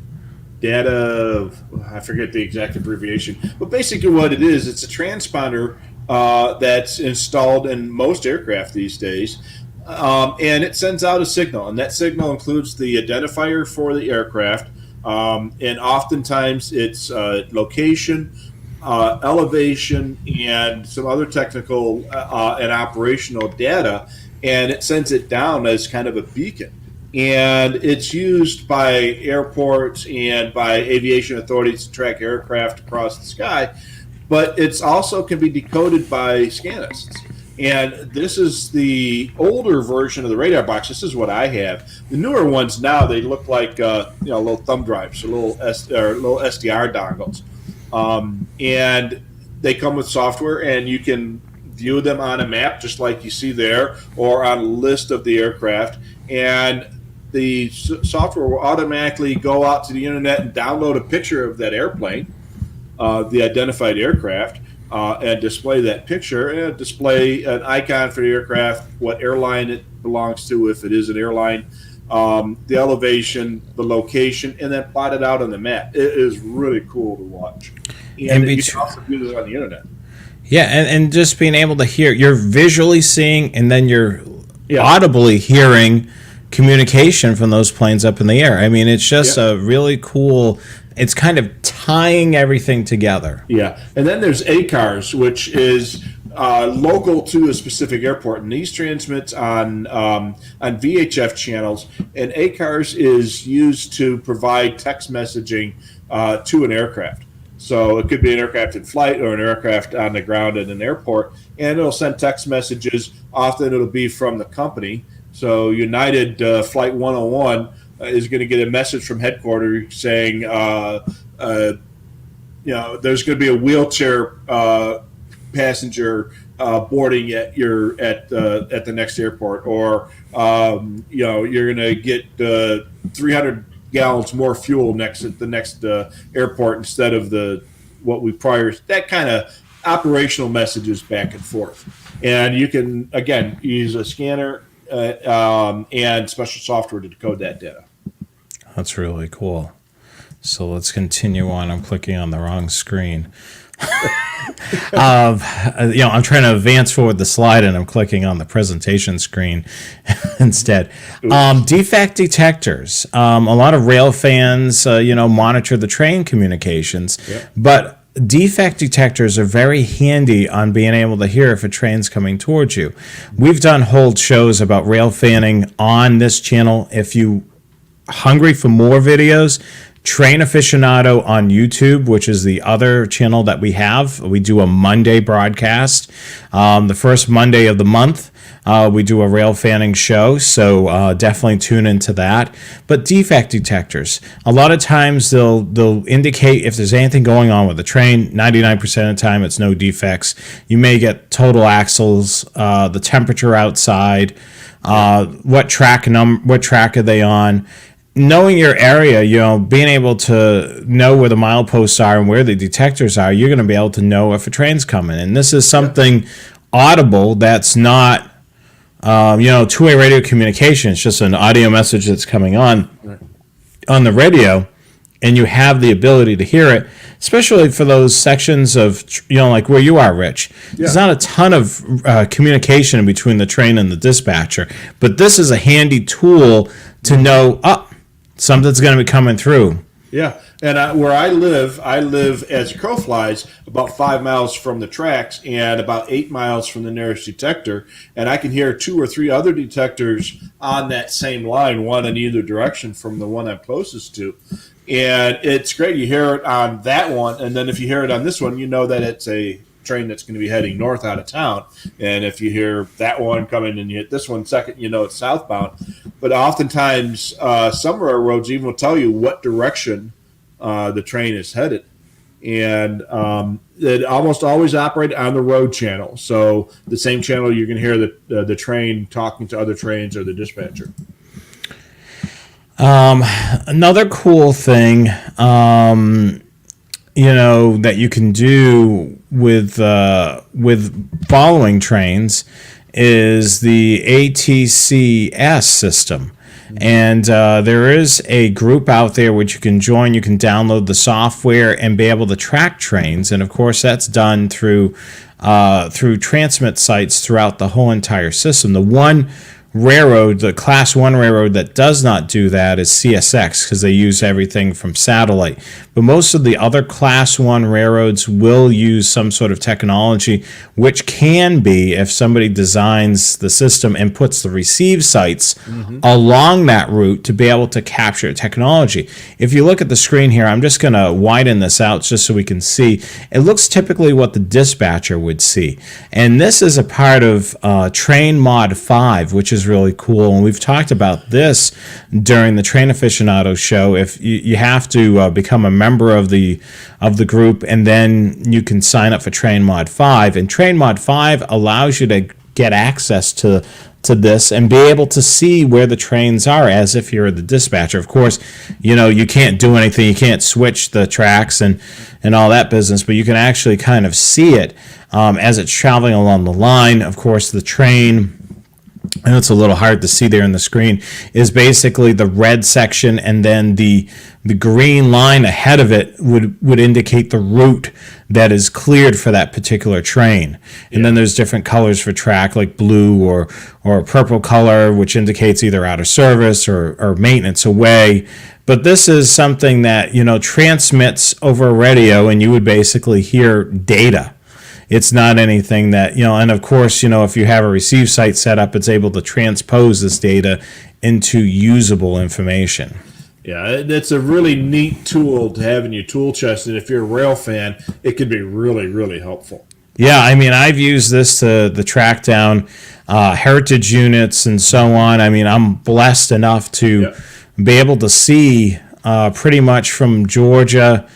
data. I forget the exact abbreviation, but basically what it is, it's a transponder that's installed in most aircraft these days, and it sends out a signal, and that signal includes the identifier for the aircraft, and oftentimes it's location, elevation, and some other technical and operational data, and it sends it down as kind of a beacon. And it's used by airports and by aviation authorities to track aircraft across the sky, but it's also can be decoded by scanists. And this is the older version of the radar box. This is what I have. The newer ones now, they look like little thumb drives or little SDR dongles, and they come with software, and you can view them on a map just like you see there, or on a list of the aircraft, and the software will automatically go out to the internet and download a picture of that airplane, the identified aircraft, and display that picture, and display an icon for the aircraft, what airline it belongs to, if it is an airline, the elevation, the location, and then plot it out on the map. It is really cool to watch. And you can also do this on the internet. Yeah, and just being able to hear, you're visually seeing, and then you're audibly hearing communication from those planes up in the air. I mean, it's just a really cool, it's kind of tying everything together. Yeah, and then there's ACARS, which is local to a specific airport, and these transmits on VHF channels, and ACARS is used to provide text messaging to an aircraft. So it could be an aircraft in flight or an aircraft on the ground at an airport, and it'll send text messages. Often it'll be from the company. So United Flight 101 is going to get a message from headquarters saying, there's going to be a wheelchair passenger boarding at the next airport, or you're going to get 300 gallons more fuel at the next airport instead of that kind of operational messages back and forth. And you can, again, use a scanner and special software to decode that data. That's really cool. So let's continue on. I'm clicking on the wrong screen. I'm trying to advance forward the slide, and I'm clicking on the presentation screen instead. Defect detectors. A lot of rail fans, monitor the train communications, but defect detectors are very handy on being able to hear if a train's coming towards you. We've done whole shows about rail fanning on this channel. If you hungry for more videos, Train Aficionado on YouTube, which is the other channel that we have. We do a Monday broadcast. The first Monday of the month, we do a rail fanning show, so definitely tune into that. But defect detectors, a lot of times they'll indicate if there's anything going on with the train. 99% of the time, it's no defects. You may get total axles, the temperature outside, what track are they on. Knowing your area, being able to know where the mileposts are and where the detectors are, you're going to be able to know if a train's coming. And this is something audible that's not, two-way radio communication. It's just an audio message that's coming on the radio, and you have the ability to hear it, especially for those sections of, like where you are, Rich. Yeah. There's not a ton of communication between the train and the dispatcher, but this is a handy tool to know, something's going to be coming through. Yeah, and where I live as a crow flies about 5 miles from the tracks and about 8 miles from the nearest detector, and I can hear 2 or 3 other detectors on that same line, one in either direction from the one I'm closest to. And it's great. You hear it on that one, and then if you hear it on this one, you know that it's a train that's going to be heading north out of town. And if you hear that one coming and you hit this one second, you know it's southbound. But oftentimes, some railroads even will tell you what direction the train is headed. And it almost always operated on the road channel. So the same channel you're going to hear the train talking to other trains or the dispatcher. Another cool thing, that you can do with following trains is the ATCS system. And there is a group out there which you can join. You can download the software and be able to track trains. And, of course, that's done through transmit sites throughout the whole entire system. The one railroad, the Class 1 railroad that does not do that is CSX because they use everything from satellite. But most of the other Class 1 railroads will use some sort of technology, which can be if somebody designs the system and puts the receive sites along that route to be able to capture technology. If you look at the screen here, I'm just going to widen this out just so we can see. It looks typically what the dispatcher would see. And this is a part of Train Mod 5, which is really cool, and we've talked about this during the Train Aficionado show. If you have to become a member of the group, and then you can sign up for Train Mod 5, and Train Mod 5 allows you to get access to this and be able to see where the trains are as if you're the dispatcher. Of course, you can't do anything, you can't switch the tracks and all that business, but you can actually kind of see it as it's traveling along the line. Of course, the train, and it's a little hard to see there in the screen, is basically the red section, and then the green line ahead of it would indicate the route that is cleared for that particular train. And then there's different colors for track, like blue or a purple color, which indicates either out of service or maintenance away. But this is something that, transmits over radio, and you would basically hear data. It's not anything that, and of course, if you have a receive site set up, it's able to transpose this data into usable information. Yeah, it's a really neat tool to have in your tool chest, and if you're a rail fan, it can be really, really helpful. Yeah, I've used this to track down heritage units and so on. I'm blessed enough to be able to see pretty much from Georgia,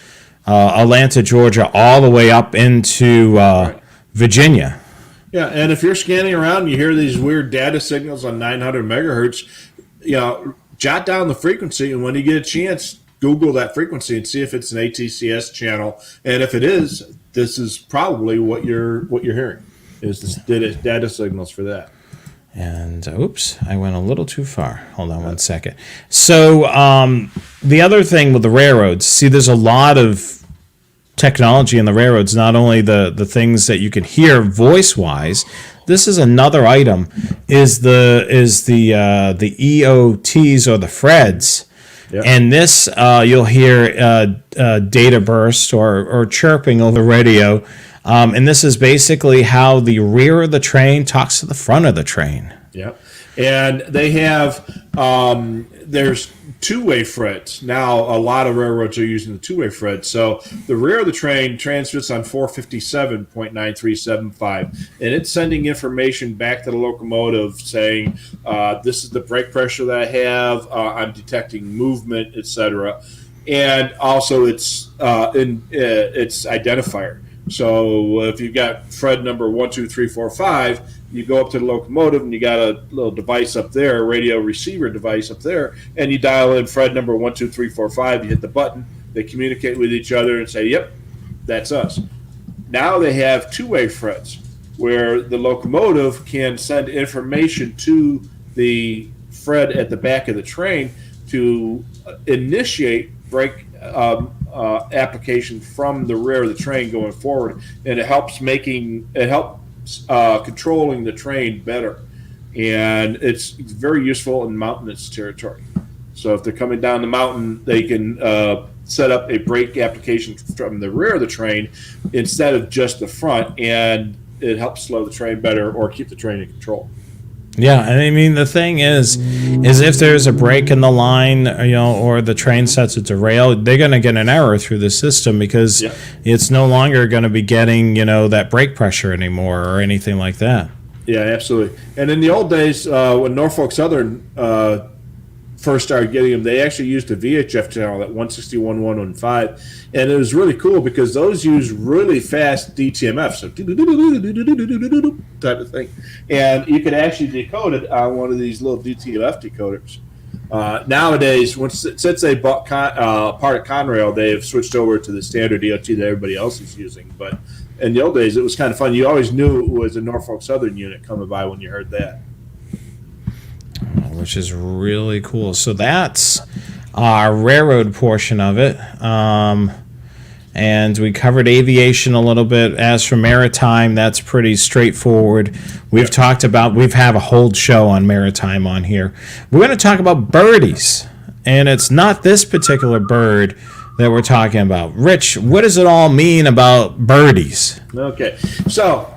Atlanta, Georgia, all the way up into Virginia. Yeah, and if you're scanning around and you hear these weird data signals on 900 megahertz, jot down the frequency, and when you get a chance, Google that frequency and see if it's an ATCS channel. And if it is, this is probably what you're hearing is the data signals for that. And oops, I went a little too far. Hold on one second. So the other thing with the railroads, see, there's a lot of technology in the railroads, not only the things that you can hear voice-wise. This is another item, is the EOTs or the Freds. Yep. And this, you'll hear data burst or chirping over the radio. And this is basically how the rear of the train talks to the front of the train. Yep. And they have There's two-way Freds. Now, a lot of railroads are using the two-way Fred. So the rear of the train transmits on 457.9375, and it's sending information back to the locomotive saying, this is the brake pressure that I have, I'm detecting movement, etc. And also its identifier. So if you've got Fred number 12345, you go up to the locomotive and you got a little device up there, a radio receiver device up there, and you dial in Fred number 12345. You hit the button. They communicate with each other and say, "Yep, that's us." Now they have two-way Freds, where the locomotive can send information to the Fred at the back of the train to initiate brake application from the rear of the train going forward, and it helps controlling the train better, and it's very useful in mountainous territory. So if they're coming down the mountain, they can set up a brake application from the rear of the train instead of just the front, and it helps slow the train better or keep the train in control. Yeah, and I mean the thing is if there's a break in the line, or the train sets it to rail, they're going to get an error through the system because it's no longer going to be getting that brake pressure anymore or anything like that. Yeah, absolutely. And in the old days, when Norfolk Southern first started getting them, they actually used a VHF channel at 161.115, and it was really cool because those use really fast DTMF, so type of thing, and you could actually decode it on one of these little DTMF decoders. Nowadays, since they bought part of Conrail, they've switched over to the standard DOT that everybody else is using. But in the old days, it was kind of fun. You always knew it was a Norfolk Southern unit coming by when you heard that. Which is really cool. So that's our railroad portion of it. And we covered aviation a little bit. As for maritime, that's pretty straightforward. We've have a whole show on maritime on here. We're going to talk about birdies. And it's not this particular bird that we're talking about. Rich, what does it all mean about birdies? Okay, so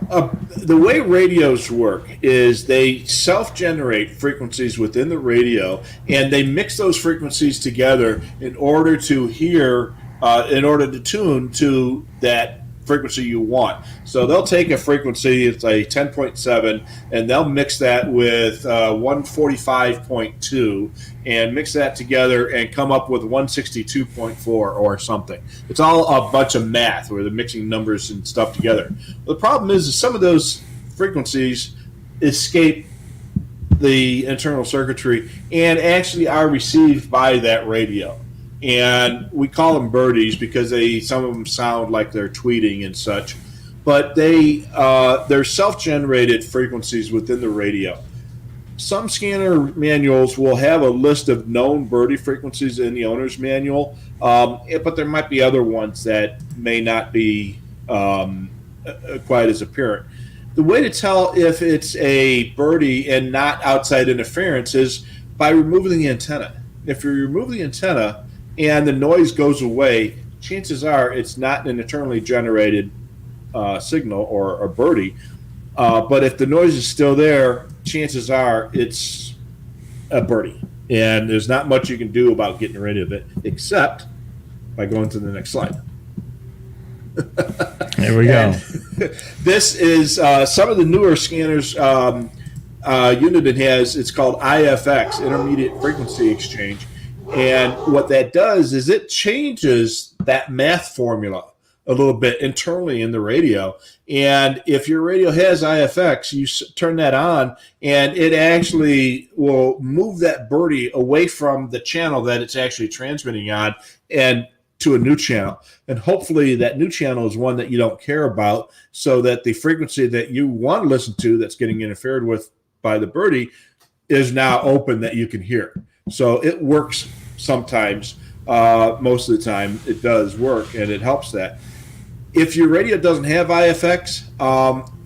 the way radios work is they self-generate frequencies within the radio, and they mix those frequencies together in order to tune to that frequency you want. So they'll take a frequency, it's a 10.7, and they'll mix that with 145.2 and mix that together and come up with 162.4 or something. It's all a bunch of math where they're mixing numbers and stuff together. The problem is some of those frequencies escape the internal circuitry and actually are received by that radio. And we call them birdies because some of them sound like they're tweeting and such, but they're self-generated frequencies within the radio. Some scanner manuals will have a list of known birdie frequencies in the owner's manual, but there might be other ones that may not be quite as apparent. The way to tell if it's a birdie and not outside interference is by removing the antenna. If you remove the antenna and the noise goes away, chances are it's not an internally generated signal or a birdie. But if the noise is still there, chances are it's a birdie. And there's not much you can do about getting rid of it, except by going to the next slide. There we go. This is some of the newer scanners unit it has. It's called IFX, Intermediate Frequency Exchange. And what that does is it changes that math formula a little bit internally in the radio. And if your radio has IFX, you turn that on, and it actually will move that birdie away from the channel that it's actually transmitting on and to a new channel. And hopefully that new channel is one that you don't care about, so that the frequency that you want to listen to that's getting interfered with by the birdie is now open that you can hear. So it works sometimes. Most of the time it does work, and it helps that. If your radio doesn't have IFX,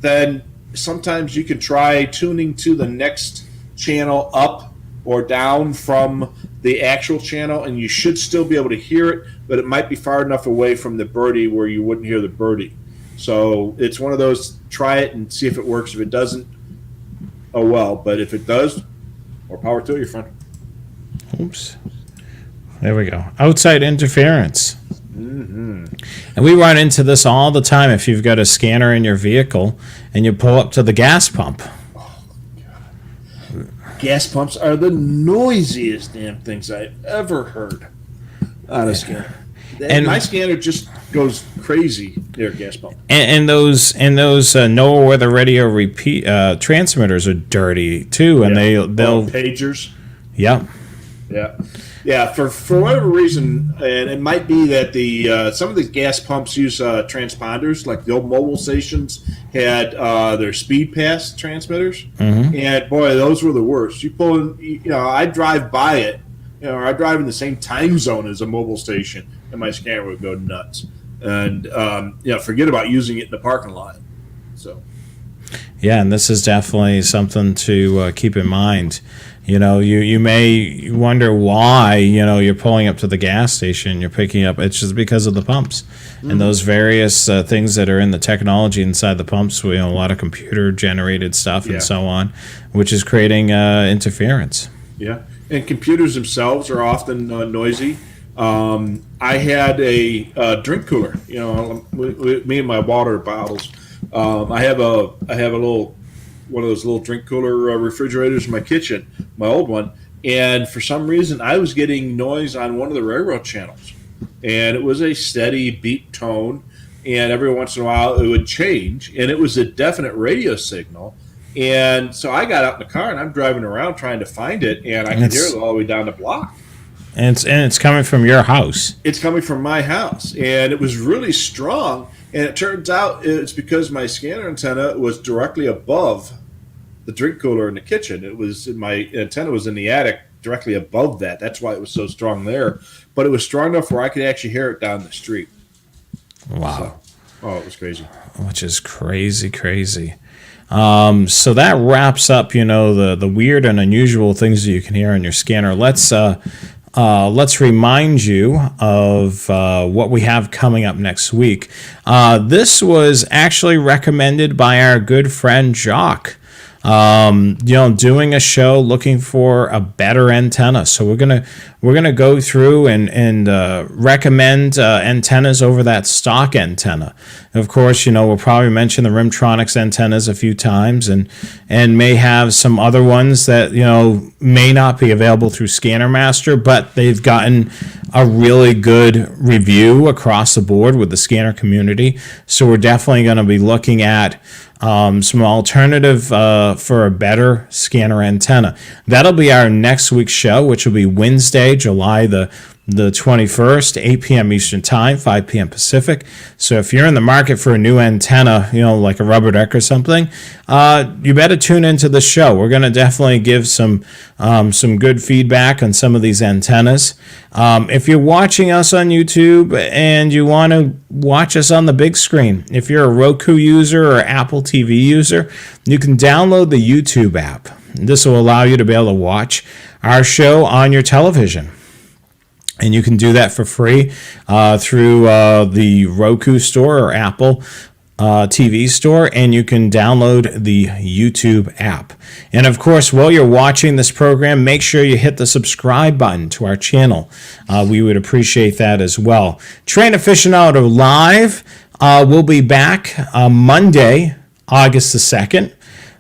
then sometimes you can try tuning to the next channel up or down from the actual channel, and you should still be able to hear it, but it might be far enough away from the birdie where you wouldn't hear the birdie. So it's one of those, try it and see if it works. If it doesn't, oh well. But if it does, more power to you, friend. Oops. There we go. Outside interference. And we run into this all the time if you've got a scanner in your vehicle and you pull up to the gas pump. Gas pumps are the noisiest damn things I've ever heard on a scanner. And my scanner just goes crazy near a gas pump. And those NOAA weather radio repeat transmitters are dirty too, and they'll pagers. Yeah. Yeah. For whatever reason, and it might be that the some of the gas pumps use transponders, like the old mobile stations had their speed pass transmitters, and boy, those were the worst. You pull in, I drive by it, I drive in the same time zone as a mobile station, and my scanner would go nuts. And forget about using it in the parking lot. So. Yeah, and this is definitely something to keep in mind. You may wonder why, you're pulling up to the gas station, you're picking up, it's just because of the pumps and those various things that are in the technology inside the pumps, a lot of computer generated stuff and so on, which is creating interference. Yeah, and computers themselves are often noisy. I had a drink cooler, me and my water bottles. I have a little one of those little drink cooler refrigerators in my kitchen, my old one, and for some reason I was getting noise on one of the railroad channels, and it was a steady beep tone, and every once in a while it would change, and it was a definite radio signal. And so I got out in the car and I'm driving around trying to find it, and I could hear it all the way down the block. And it's coming from your house. It's coming from my house, and it was really strong. And it turns out it's because my scanner antenna was directly above the drink cooler in the kitchen. My antenna was in the attic directly above that. That's why it was so strong there. But it was strong enough where I could actually hear it down the street. Wow. It was crazy. Which is crazy. So that wraps up, the weird and unusual things that you can hear on your scanner. Let's remind you of what we have coming up next week. This was actually recommended by our good friend Jacques. Doing a show looking for a better antenna. So we're gonna go through and recommend antennas over that stock antenna. Of course, we'll probably mention the Rimtronics antennas a few times, and may have some other ones that may not be available through Scanner Master, but they've gotten a really good review across the board with the scanner community. So we're definitely going to be looking at some alternative for a better scanner antenna. That'll be our next week's show, which will be Wednesday, July the 21st, 8 p.m. Eastern Time, 5 p.m. Pacific. So if you're in the market for a new antenna, like a rubber deck or something, you better tune into the show. We're going to definitely give some good feedback on some of these antennas. If you're watching us on YouTube and you want to watch us on the big screen, if you're a Roku user or Apple TV user, you can download the YouTube app. This will allow you to be able to watch our show on your television. And you can do that for free through the Roku store or Apple TV store, and you can download the YouTube app. And of course, while you're watching this program, make sure you hit the subscribe button to our channel. We would appreciate that as well. Train Aficionado Live will be back Monday, August the 2nd.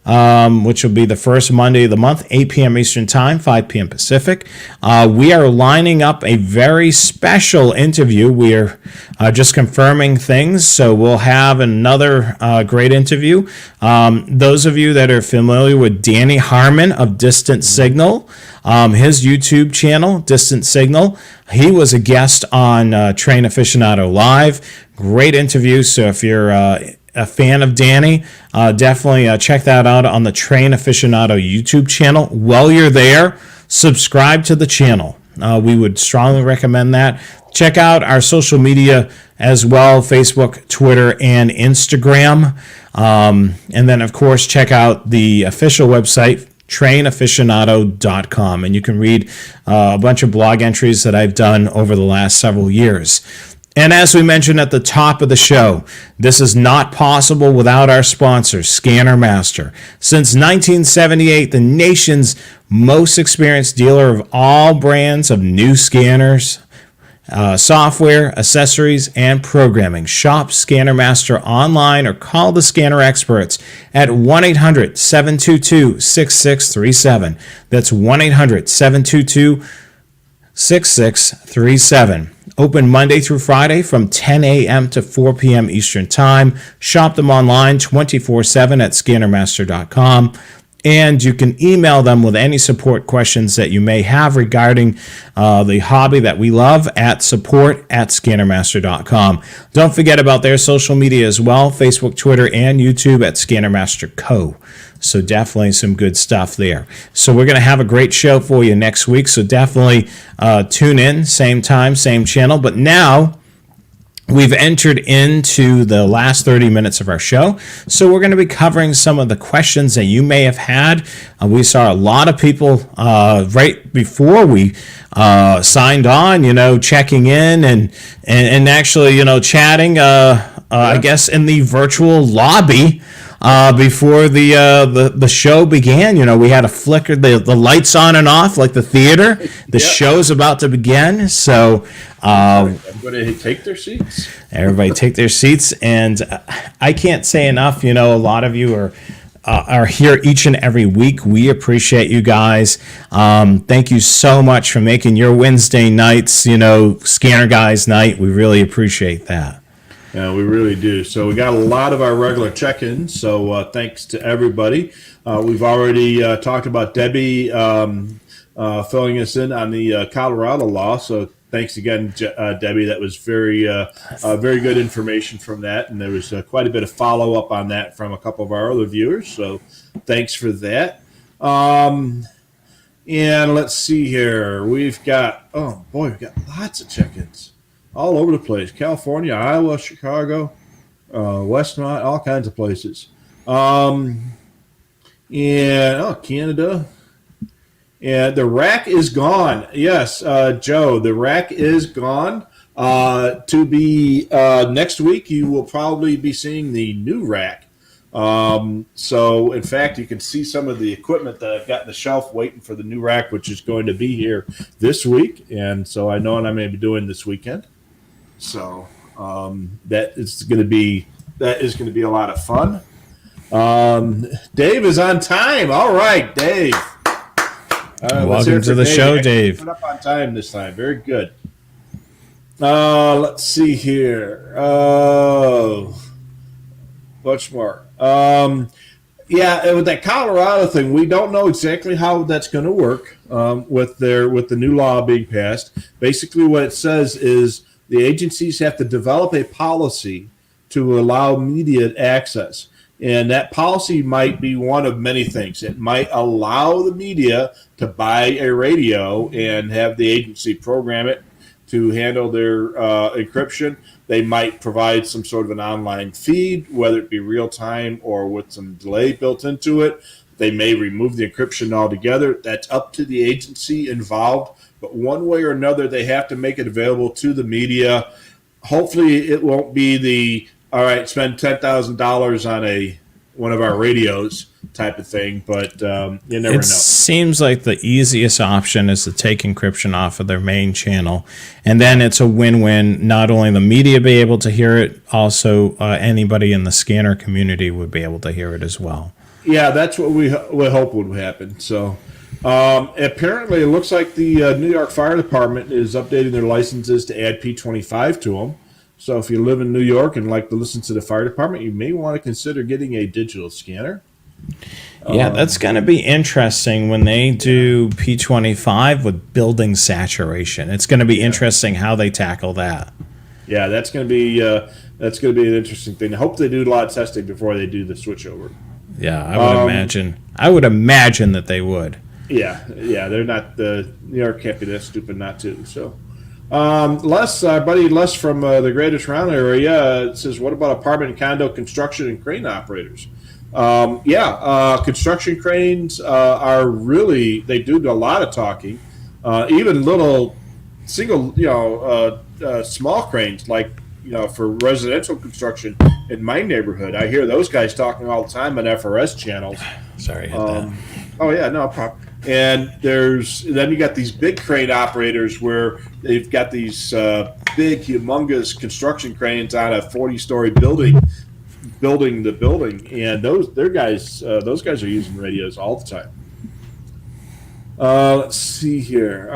Which will be the first Monday of the month, 8 p.m. Eastern Time, 5 p.m. Pacific. We are lining up a very special interview. We are just confirming things, so we'll have another great interview. Those of you that are familiar with Danny Harmon of Distant Signal, his YouTube channel, Distant Signal, he was a guest on Train Aficionado Live. Great interview, so if you're a fan of Danny, definitely check that out on the Train Aficionado YouTube channel. While you're there, subscribe to the channel. We would strongly recommend that. Check out our social media as well, Facebook, Twitter, and Instagram. And then, of course, check out the official website, trainaficionado.com, and you can read a bunch of blog entries that I've done over the last several years. And as we mentioned at the top of the show, this is not possible without our sponsor, Scanner Master. Since 1978, the nation's most experienced dealer of all brands of new scanners, software, accessories, and programming. Shop Scanner Master online or call the scanner experts at 1-800-722-6637. That's 1-800-722-6637. Open Monday through Friday from 10 a.m. to 4 p.m. Eastern Time. Shop them online 24/7 at scannermaster.com. And you can email them with any support questions that you may have regarding the hobby that we love at support@scannermaster.com. Don't forget about their social media as well, Facebook, Twitter, and YouTube at Scannermaster Co. So definitely some good stuff there. So we're going to have a great show for you next week. So definitely tune in, same time, same channel. But now we've entered into the last 30 minutes of our show, so we're going to be covering some of the questions that you may have had. We saw a lot of people right before we signed on, checking in and actually, chatting, I guess, in the virtual lobby. Before the show began, we had a flicker, the lights on and off like the theater. The show's about to begin, so everybody take their seats. Everybody take their seats, and I can't say enough. A lot of you are here each and every week. We appreciate you guys. Thank you so much for making your Wednesday nights, Scanner Guys night. We really appreciate that. Yeah, we really do. So we got a lot of our regular check-ins, so thanks to everybody. We've already talked about Debbie filling us in on the Colorado law, so thanks again, Debbie. That was very good information from that, and there was quite a bit of follow-up on that from a couple of our other viewers, so thanks for that. And let's see here. We've got lots of check-ins. All over the place. California, Iowa, Chicago, Westmont, all kinds of places. Canada. And the rack is gone. Yes, Joe, the rack is gone. To be next week, you will probably be seeing the new rack. So, in fact, you can see some of the equipment that I've got on the shelf waiting for the new rack, which is going to be here this week. And so I know what I'm going to be doing this weekend. So that is going to be a lot of fun. Dave is on time. All right, Dave. Welcome to the show, Dave. Put up on time this time. Very good. Let's see here. Much more. With that Colorado thing, we don't know exactly how that's going to work with the new law being passed. Basically, what it says is the agencies have to develop a policy to allow media access. And that policy might be one of many things. It might allow the media to buy a radio and have the agency program it to handle their encryption. They might provide some sort of an online feed, whether it be real time or with some delay built into it. They may remove the encryption altogether. That's up to the agency involved. But one way or another, they have to make it available to the media. Hopefully, it won't be spend $10,000 on one of our radios type of thing, but you never know. It seems like the easiest option is to take encryption off of their main channel, and then it's a win-win. Not only the media be able to hear it, also anybody in the scanner community would be able to hear it as well. Yeah, that's what we hope would happen. So apparently it looks like the New York Fire Department is updating their licenses to add P25 to them. So if you live in New York and like to listen to the fire department, you may want to consider getting a digital scanner. Yeah, that's going to be interesting when they do P25 with building saturation. It's going to be interesting how they tackle that. Yeah, that's going to be an interesting thing. I hope they do a lot of testing before they do the switchover. Yeah, I would imagine that they would. Yeah, they're not. New York can't be that stupid not to. So, Les, our buddy Les from the Greater Toronto area says, "What about apartment and condo construction and crane operators?" Construction cranes are really, they do a lot of talking. Even little single, small cranes, like for residential construction in my neighborhood. I hear those guys talking all the time on FRS channels. Sorry, hit that. Oh yeah, no problem. And then you got these big crane operators where they've got these big, humongous construction cranes on a 40-story building, building the building, and those guys are using radios all the time. Let's see here.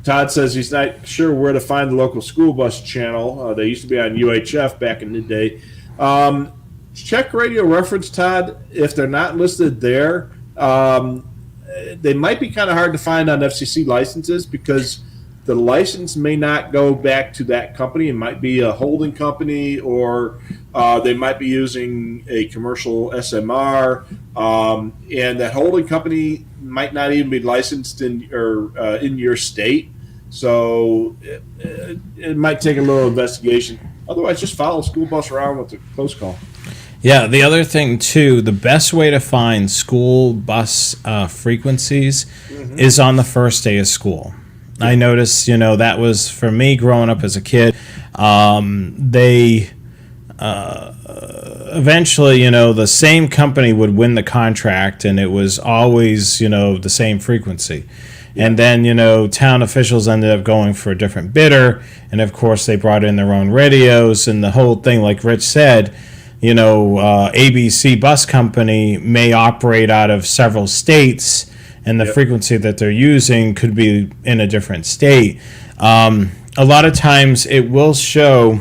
Todd says he's not sure where to find the local school bus channel. They used to be on UHF back in the day. Check radio reference, Todd. If they're not listed there, they might be kind of hard to find on FCC licenses because the license may not go back to that company. It might be a holding company, or they might be using a commercial SMR, and that holding company might not even be licensed in your state. So it might take a little investigation. Otherwise, just follow school bus around with a close call. Yeah, the other thing, too, the best way to find school bus frequencies is on the first day of school. I noticed, that was, for me, growing up as a kid, they eventually, the same company would win the contract, and it was always, the same frequency. And then, town officials ended up going for a different bidder, and, of course, they brought in their own radios, and the whole thing, like Rich said, ABC Bus Company may operate out of several states, and the frequency that they're using could be in a different state. A lot of times it will show,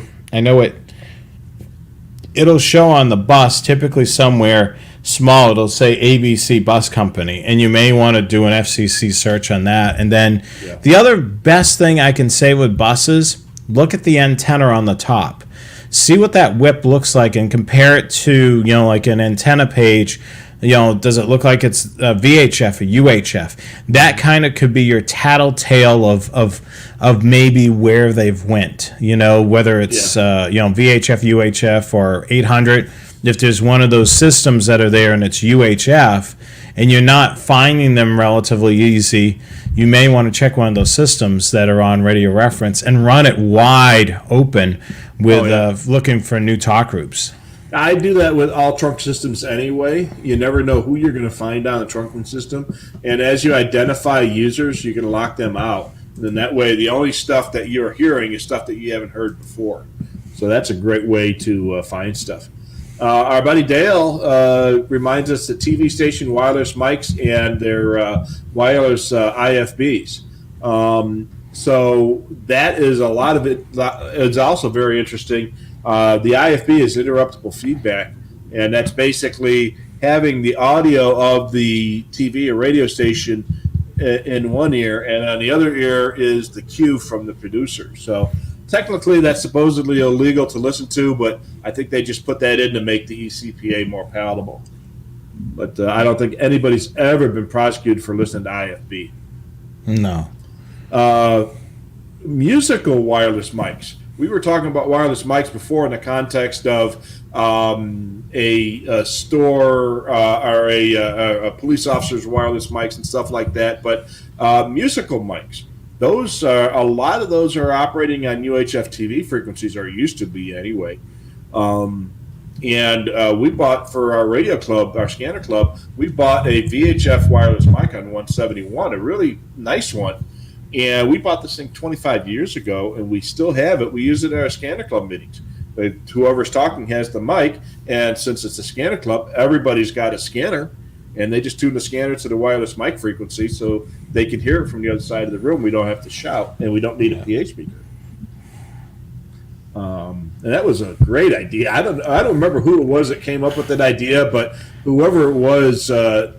it'll show on the bus, typically somewhere small, it'll say ABC Bus Company, and you may want to do an FCC search on that. And then the other best thing I can say with buses, look at the antenna on the top. See what that whip looks like and compare it to, like an antenna page. Does it look like it's VHF or UHF? That kind of could be your tattletale of maybe where they've went. Whether it's VHF, UHF, or 800. If there's one of those systems that are there and it's UHF, and you're not finding them relatively easy, you may want to check one of those systems that are on radio reference and run it wide open with looking for new talk groups. I do that with all trunk systems anyway. You never know who you're going to find on the trunking system. And as you identify users, you can lock them out. And then that way, the only stuff that you're hearing is stuff that you haven't heard before. So that's a great way to find stuff. Our buddy Dale reminds us that TV station wireless mics and their wireless IFBs. So that is a lot of it. It's also very interesting. The IFB is interruptible feedback, and that's basically having the audio of the TV or radio station in one ear, and on the other ear is the cue from the producer. So technically that's supposedly illegal to listen to, but I think they just put that in to make the ECPA more palatable. But I don't think anybody's ever been prosecuted for listening to IFB. No. Musical wireless mics. We were talking about wireless mics before in the context of a store or a police officer's wireless mics and stuff like that. But musical mics, those a lot of those are operating on UHF TV frequencies, or used to be anyway. And we bought for our radio club, our scanner club, we bought a VHF wireless mic on 171, a really nice one. And we bought this thing 25 years ago, and we still have it. We use it at our scanner club meetings. But whoever's talking has the mic, and since it's a scanner club, everybody's got a scanner, and they just tune the scanner to the wireless mic frequency so they can hear it from the other side of the room. We don't have to shout, and we don't need a PA speaker. And that was a great idea. I don't remember who it was that came up with that idea, but whoever it was, really,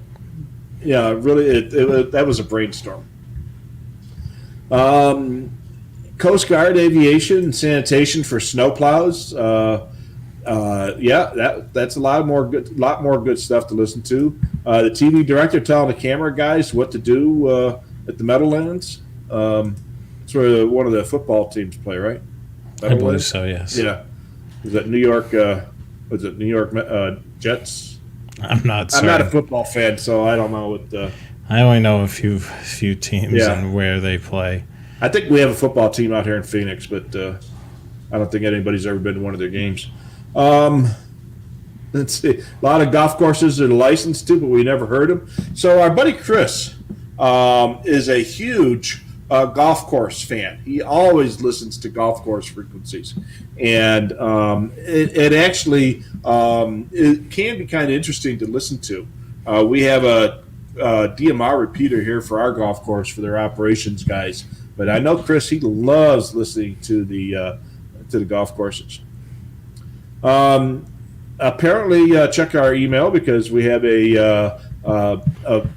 that was a brainstorm. Coast Guard aviation and sanitation for snowplows. That's a lot more good stuff to listen to. The TV director telling the camera guys what to do at the Meadowlands. It's where one of the football teams play, right? I believe so. Yes. Yeah. Is that New York? Was it New York Jets? I'm not a football fan, so I don't know what. I only know a few teams and where they play. I think we have a football team out here in Phoenix, but I don't think anybody's ever been to one of their games. Let's see. A lot of golf courses are licensed to, but we never heard them. So our buddy Chris is a huge golf course fan. He always listens to golf course frequencies, and it actually it can be kind of interesting to listen to. We have a DMR repeater here for our golf course for their operations guys, but I know Chris, he loves listening to the golf courses. Apparently, check our email because we have a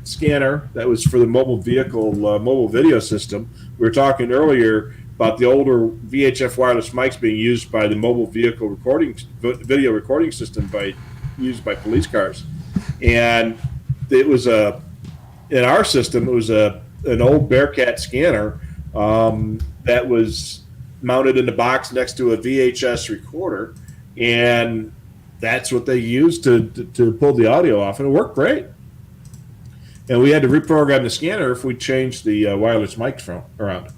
scanner that was for the mobile vehicle mobile video system. We were talking earlier about the older VHF wireless mics being used by the mobile vehicle video recording system used by police cars, and it was in our system it was an old Bearcat scanner that was mounted in the box next to a VHS recorder, and that's what they used to pull the audio off, and it worked great. And we had to reprogram the scanner if we changed the wireless mics around.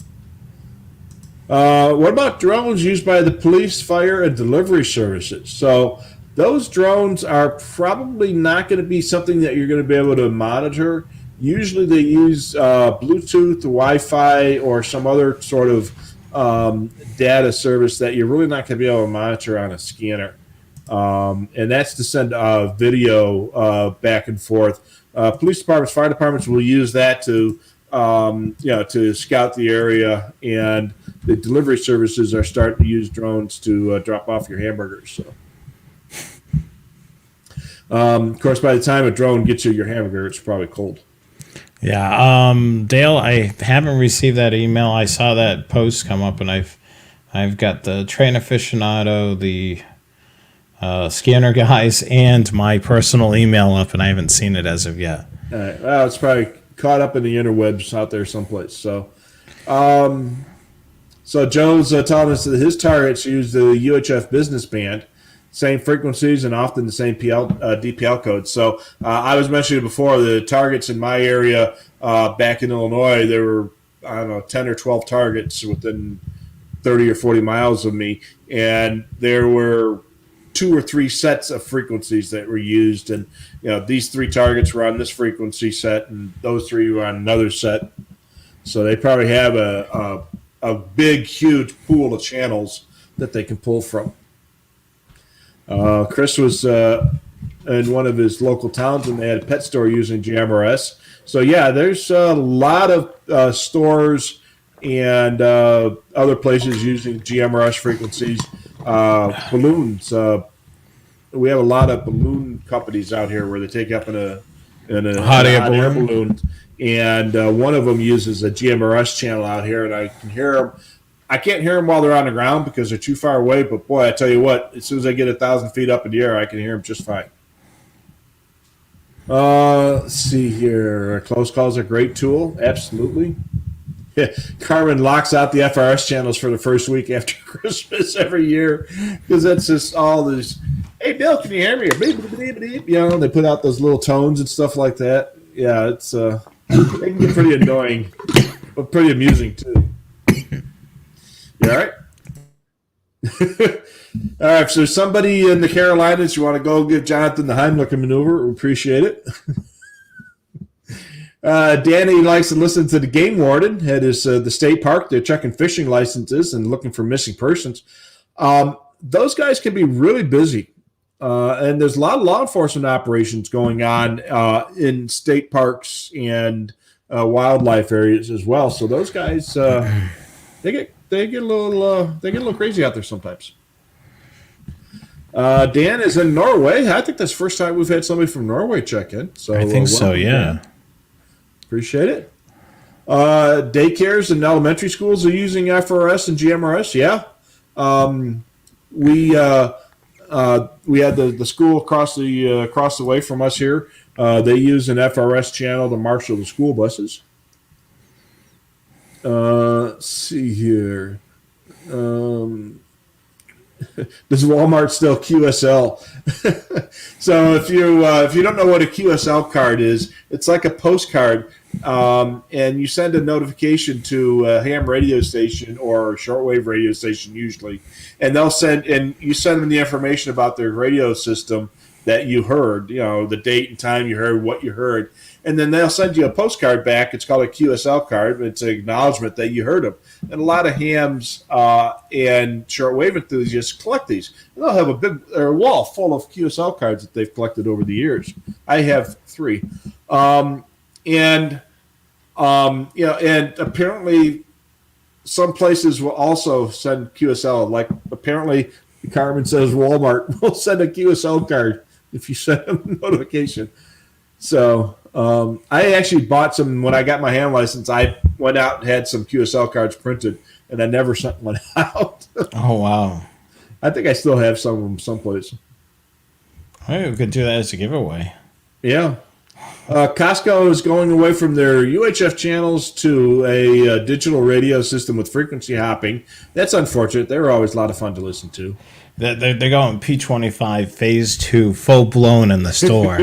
What about drones used by the police, fire, and delivery services? So those drones are probably not going to be something that you're going to be able to monitor. Usually they use Bluetooth, Wi-Fi, or some other sort of data service that you're really not going to be able to monitor on a scanner. And that's to send video back and forth. Police departments, fire departments will use that to scout the area, and the delivery services are starting to use drones to drop off your hamburgers. So, of course, by the time a drone gets you your hamburger, it's probably cold. Yeah, Dale, I haven't received that email. I saw that post come up, and I've got the train aficionado, the scanner guys, and my personal email up, and I haven't seen it as of yet. All right. Well, it's probably caught up in the interwebs out there someplace. So, Joe's telling us that his targets use the UHF business band, same frequencies and often the same DPL codes. So I was mentioning before the targets in my area back in Illinois, there were, 10 or 12 targets within 30 or 40 miles of me, and there were 2 or 3 sets of frequencies that were used, and these 3 targets were on this frequency set, and those 3 were on another set. So they probably have a big, huge pool of channels that they can pull from. Chris was in one of his local towns, and they had a pet store using GMRS. So yeah, there's a lot of stores and other places using GMRS frequencies. Balloons. We have a lot of balloon companies out here where they take up in a hot air balloon, and one of them uses a GMRS channel out here, and I can hear them. I can't hear them while they're on the ground because they're too far away. But boy, I tell you what, as soon as I get 1,000 feet up in the air, I can hear them just fine. Let's see here. Close calls are a great tool. Absolutely. Carmen locks out the FRS channels for the first week after Christmas every year because that's just all this. Hey, Bill, can you hear me? They put out those little tones and stuff like that. Yeah, it's it can get pretty annoying, but pretty amusing too. You all right? All right. So, somebody in the Carolinas, you want to go give Jonathan the Heimlich maneuver? We appreciate it. Danny likes to listen to the game warden at the state park. They're checking fishing licenses and looking for missing persons. Those guys can be really busy, and there's a lot of law enforcement operations going on in state parks and wildlife areas as well. So those guys they get a little crazy out there sometimes. Dan is in Norway. I think that's the first time we've had somebody from Norway check in. So I think so. Yeah. Appreciate it. Daycares and elementary schools are using FRS and GMRS. Yeah. We had the school across the way from us here. They use an FRS channel to marshal the school buses. Let's see here. Does Walmart still QSL? So if you don't know what a QSL card is, it's like a postcard and you send a notification to a ham radio station or a shortwave radio station usually, and you send them the information about their radio system that you heard, the date and time you heard, what you heard, and then they'll send you a postcard back. It's called a QSL card. It's an acknowledgement that you heard them. And a lot of hams and shortwave enthusiasts collect these. And they'll have a wall full of QSL cards that they've collected over the years. I have 3. And apparently some places will also send QSL. Like apparently Carmen says Walmart will send a QSL card if you send them a notification. So I actually bought some when I got my ham license. I went out and had some QSL cards printed, and I never sent one out. Oh, wow. I think I still have some of them someplace. Hey, we could do that as a giveaway. Yeah. Costco is going away from their UHF channels to a digital radio system with frequency hopping. That's unfortunate. They were always a lot of fun to listen to. They're going P25 Phase 2 full blown in the store.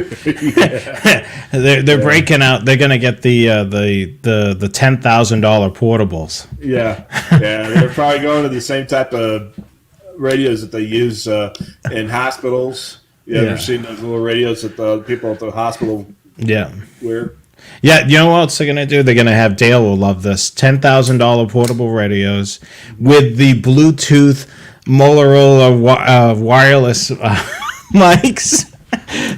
They're breaking out. They're going to get the $10,000 portables. Yeah, they're probably going to the same type of radios that they use in hospitals. You ever seen those little radios that the people at the hospital wear? Yeah, you know what else they're going to do? They're going to have, Dale will love this, $10,000 portable radios with the Bluetooth Motorola wireless mics.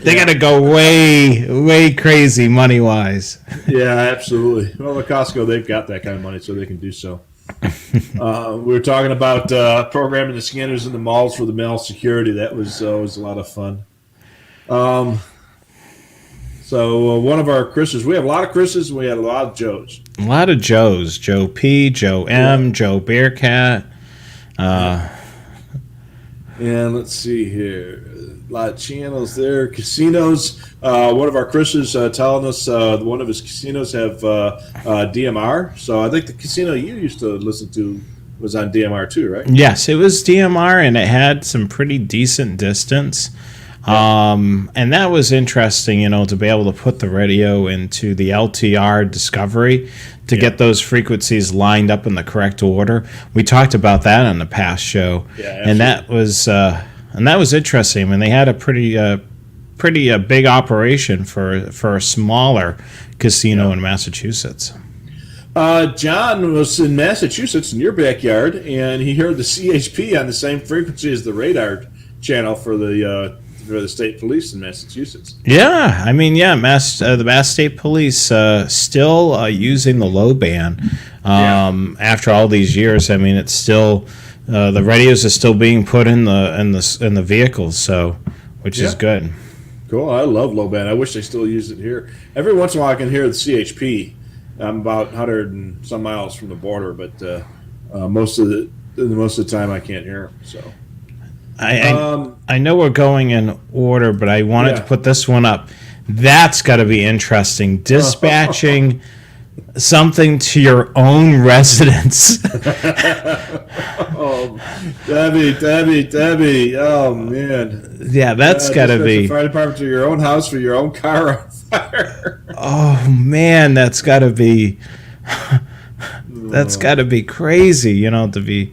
They're going to go way crazy money-wise. Yeah, absolutely. Well, at Costco, they've got that kind of money, so they can do so. We were talking about programming the scanners in the malls for the mail security. That was always a lot of fun. So one of our Chris's, we have a lot of Chris's, and we had a lot of Joes. A lot of Joes. Joe P, Joe M, Joe Bearcat. And let's see here. A lot of channels there. Casinos. One of our Chris's telling us one of his casinos have DMR. So I think the casino you used to listen to was on DMR too, right? Yes, it was DMR, and it had some pretty decent distance. And that was interesting, to be able to put the radio into the LTR discovery to get those frequencies lined up in the correct order. We talked about that on the past show, and that was interesting. I mean, they had a pretty big operation for a smaller casino in Massachusetts. John was in Massachusetts in your backyard, and he heard the CHP on the same frequency as the radar channel for the state police in Massachusetts. Yeah, I mean, the Mass State Police still using the low band after all these years. I mean, it's still the radios are still being put in the vehicles, so which is good. Cool. I love low band. I wish they still used it here. Every once in a while, I can hear the CHP. I'm about 100 and some miles from the border, but most of the time I can't hear them. So. I know we're going in order, but I wanted to put this one up. That's got to be interesting. Dispatching something to your own residence. Debbie. Oh, man. Yeah, that's got to be. Fire department to your own house for your own car on fire. Oh, man, that's got to be. That's got to be crazy, to be.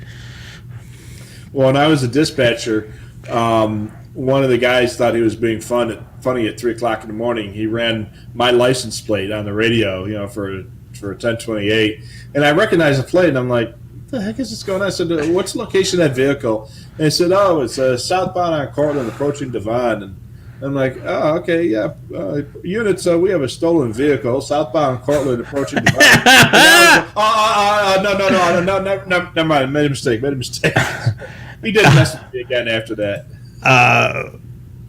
Well, when I was a dispatcher, one of the guys thought he was being funny at 3 o'clock in the morning. He ran my license plate on the radio, for a 1028, and I recognized the plate, and I'm like, "What the heck is this going on?" I said, "What's the location of that vehicle?" And he said, "Oh, it's southbound on Cortland approaching Devon." And I'm like, "Oh, okay, yeah, units. We have a stolen vehicle southbound Cortland approaching Devon." No, never mind. Made a mistake. He didn't mess with me again after that.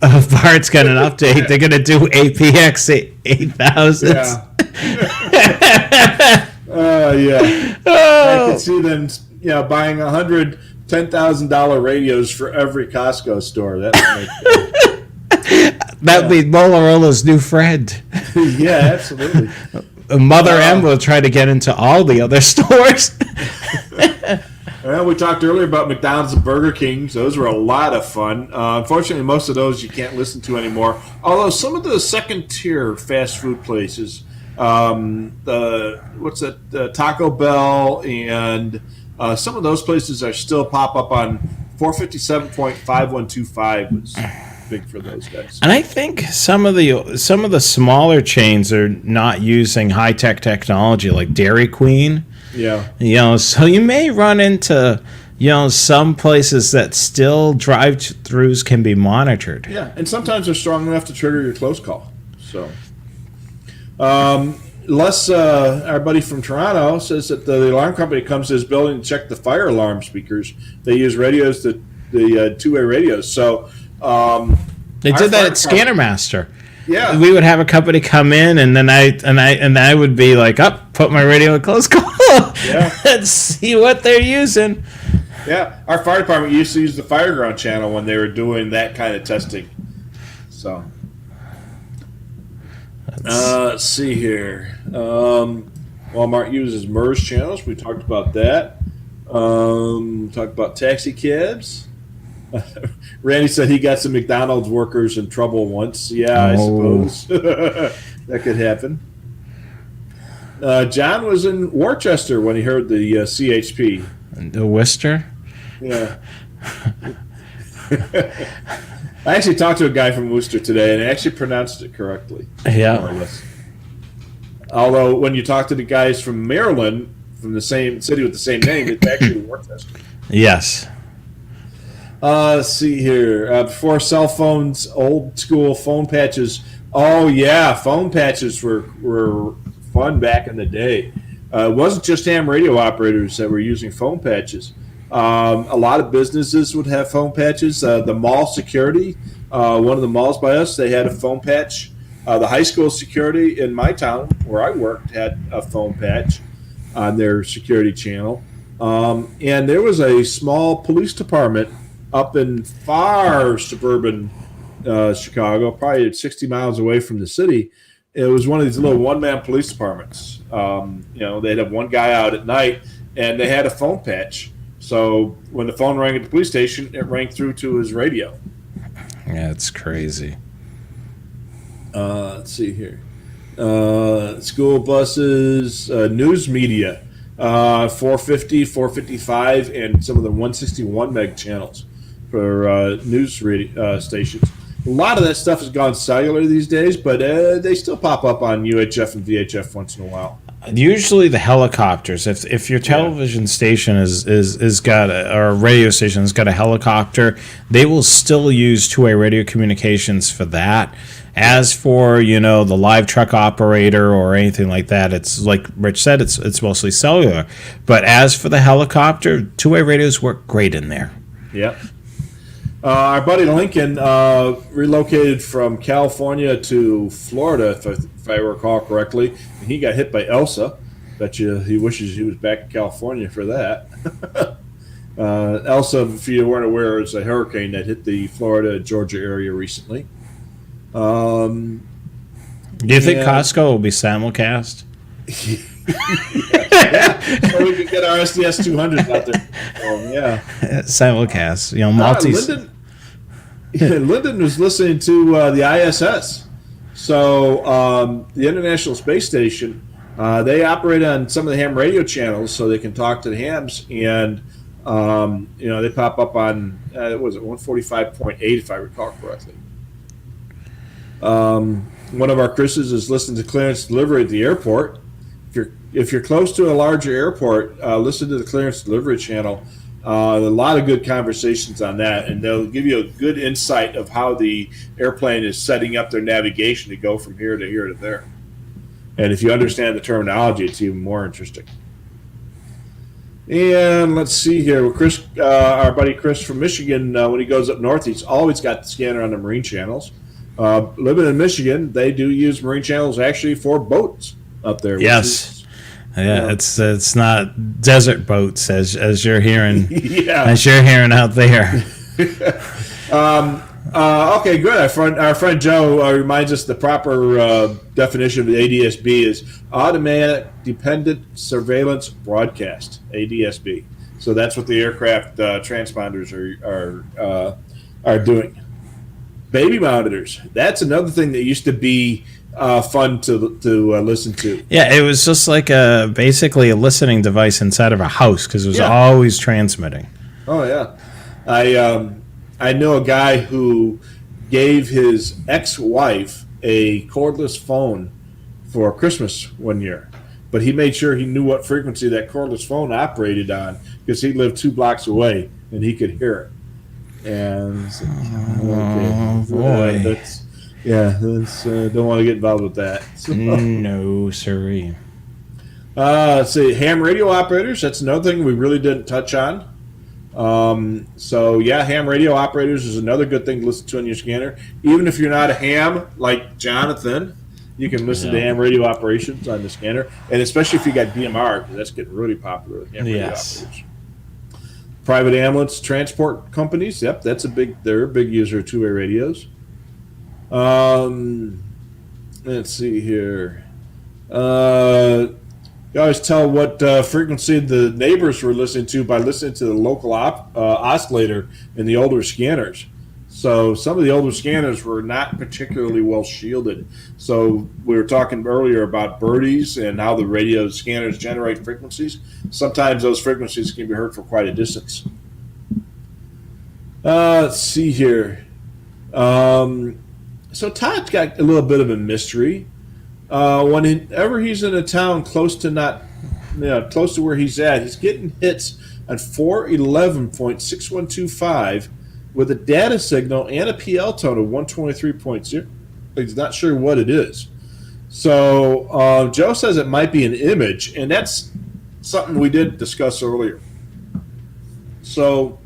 Bart's got an update. They're going to do APX 8000. Yeah. I can see them, buying 100 $10,000 radios for every Costco store. That'd be Motorola's new friend. Yeah, absolutely. Mother M will try to get into all the other stores. Well, we talked earlier about McDonald's and Burger King. Those were a lot of fun. Unfortunately, most of those you can't listen to anymore. Although some of the second-tier fast food places The Taco Bell and some of those places are still pop up on 457.5125 was big for those guys. And I think some of the smaller chains are not using high tech technology like Dairy Queen. Yeah. So you may run into some places that still drive-thrus can be monitored. Yeah, and sometimes they're strong enough to trigger your close call. So, Les, our buddy from Toronto, says that the alarm company comes to his building to check the fire alarm speakers. They use radios, the two-way radios. So they did that at Scanner Master. Yeah, we would have a company come in, and then I would be like, put my radio in close call, and see what they're using. Yeah, our fire department used to use the Fireground channel when they were doing that kind of testing. So, let's see here. Walmart uses MERS channels. We talked about that. Talked about taxi cabs. Randy said he got some McDonald's workers in trouble once. Yeah, I suppose that could happen. John was in Worcester when he heard the CHP. The Worcester? Yeah. I actually talked to a guy from Worcester today, and he actually pronounced it correctly. Yeah. More or less. Although when you talk to the guys from Maryland, from the same city with the same name, it's actually Worcester. Yes. Let's see here. Before cell phones, old school phone patches. Oh yeah, phone patches were fun back in the day. It wasn't just ham radio operators that were using phone patches. A lot of businesses would have phone patches. The mall security, one of the malls by us, they had a phone patch. The high school security in my town where I worked had a phone patch on their security channel. And there was a small police department up in far suburban Chicago, probably 60 miles away from the city. It was one of these little one-man police departments. They'd have one guy out at night, and they had a phone patch. So when the phone rang at the police station, it rang through to his radio. Yeah, it's crazy. Let's see here. School buses, news media, 450, 455, and some of the 161 meg channels for news radio, stations. A lot of that stuff has gone cellular these days, but they still pop up on UHF and VHF once in a while. Usually the helicopters. If your television station is got or radio station has got a helicopter, they will still use two-way radio communications for that. As for the live truck operator or anything like that, it's like Rich said, it's mostly cellular. But as for the helicopter, two-way radios work great in there. Yep. Our buddy Lincoln relocated from California to Florida, if I recall correctly, and he got hit by Elsa. Bet you he wishes he was back in California for that. Elsa, if you weren't aware, is a hurricane that hit the Florida, Georgia area recently. Do you think Costco will be simulcast? Yeah. So we can get our SDS 200s out there. Simulcast. Multi. Lyndon was listening to the ISS. So the International Space Station, they operate on some of the ham radio channels, so they can talk to the hams, and they pop up on what was it 145.8 if I recall correctly. One of our Chris's is listening to clearance delivery at the airport. If you're close to a larger airport, listen to the clearance delivery channel. A lot of good conversations on that, and they'll give you a good insight of how the airplane is setting up their navigation to go from here to here to there. And if you understand the terminology, it's even more interesting. And let's see here. Chris, our buddy Chris from Michigan, when he goes up north, he's always got the scanner on the marine channels. Living in Michigan, they do use marine channels actually for boats up there. Yes. It's not desert boats as you're hearing. As you're hearing out there. Okay, good. Our friend Joe reminds us the proper definition of the ADSB is automatic dependent surveillance broadcast. ADSB. So that's what the aircraft transponders are doing. Baby monitors. That's another thing that used to be fun to listen to. Yeah, it was just like basically a listening device inside of a house because it was always transmitting. Oh yeah, I know a guy who gave his ex-wife a cordless phone for Christmas one year, but he made sure he knew what frequency that cordless phone operated on because he lived 2 blocks away and he could hear it. And boy, that's don't want to get involved with that. So, no, sirree. Let's see, ham radio operators. That's another thing we really didn't touch on. Ham radio operators is another good thing to listen to on your scanner. Even if you're not a ham like Jonathan, you can listen to ham radio operations on the scanner, and especially if you got DMR, because that's getting really popular with ham radio operators. Private ambulance transport companies, yep, they're a big user of two-way radios. Let's see here. You always tell what frequency the neighbors were listening to by listening to the local oscillator in the older scanners. So some of the older scanners were not particularly well shielded. So we were talking earlier about birdies and how the radio scanners generate frequencies. Sometimes those frequencies can be heard for quite a distance. Let's see here. So Todd's got a little bit of a mystery. Whenever he's in a town close to where he's at, he's getting hits on 411.6125 with a data signal and a PL tone of 123.0. He's not sure what it is. So Joe says it might be an image, and that's something we did discuss earlier. So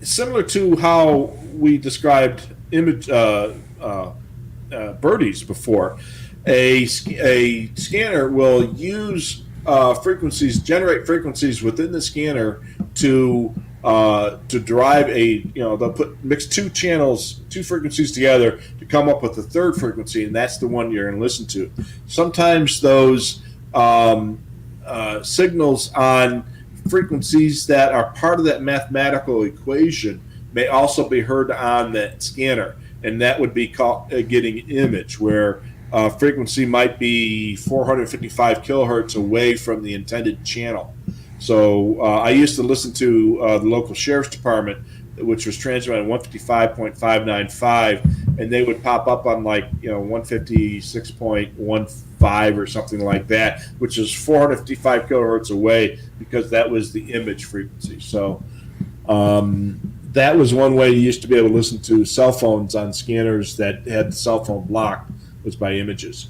similar to how we described image birdies before, a scanner will use generate frequencies within the scanner to drive they'll mix two frequencies together to come up with the third frequency, and that's the one you're going to listen to. Sometimes those signals on frequencies that are part of that mathematical equation may also be heard on that scanner, and that would be called getting image, where frequency might be 455 kilohertz away from the intended channel. So I used to listen to the local sheriff's department, which was transmitted on 155.595, and they would pop up on 156.15 or something like that, which is 455 kilohertz away, because that was the image frequency. So that was one way you used to be able to listen to cell phones on scanners that had the cell phone blocked, was by images.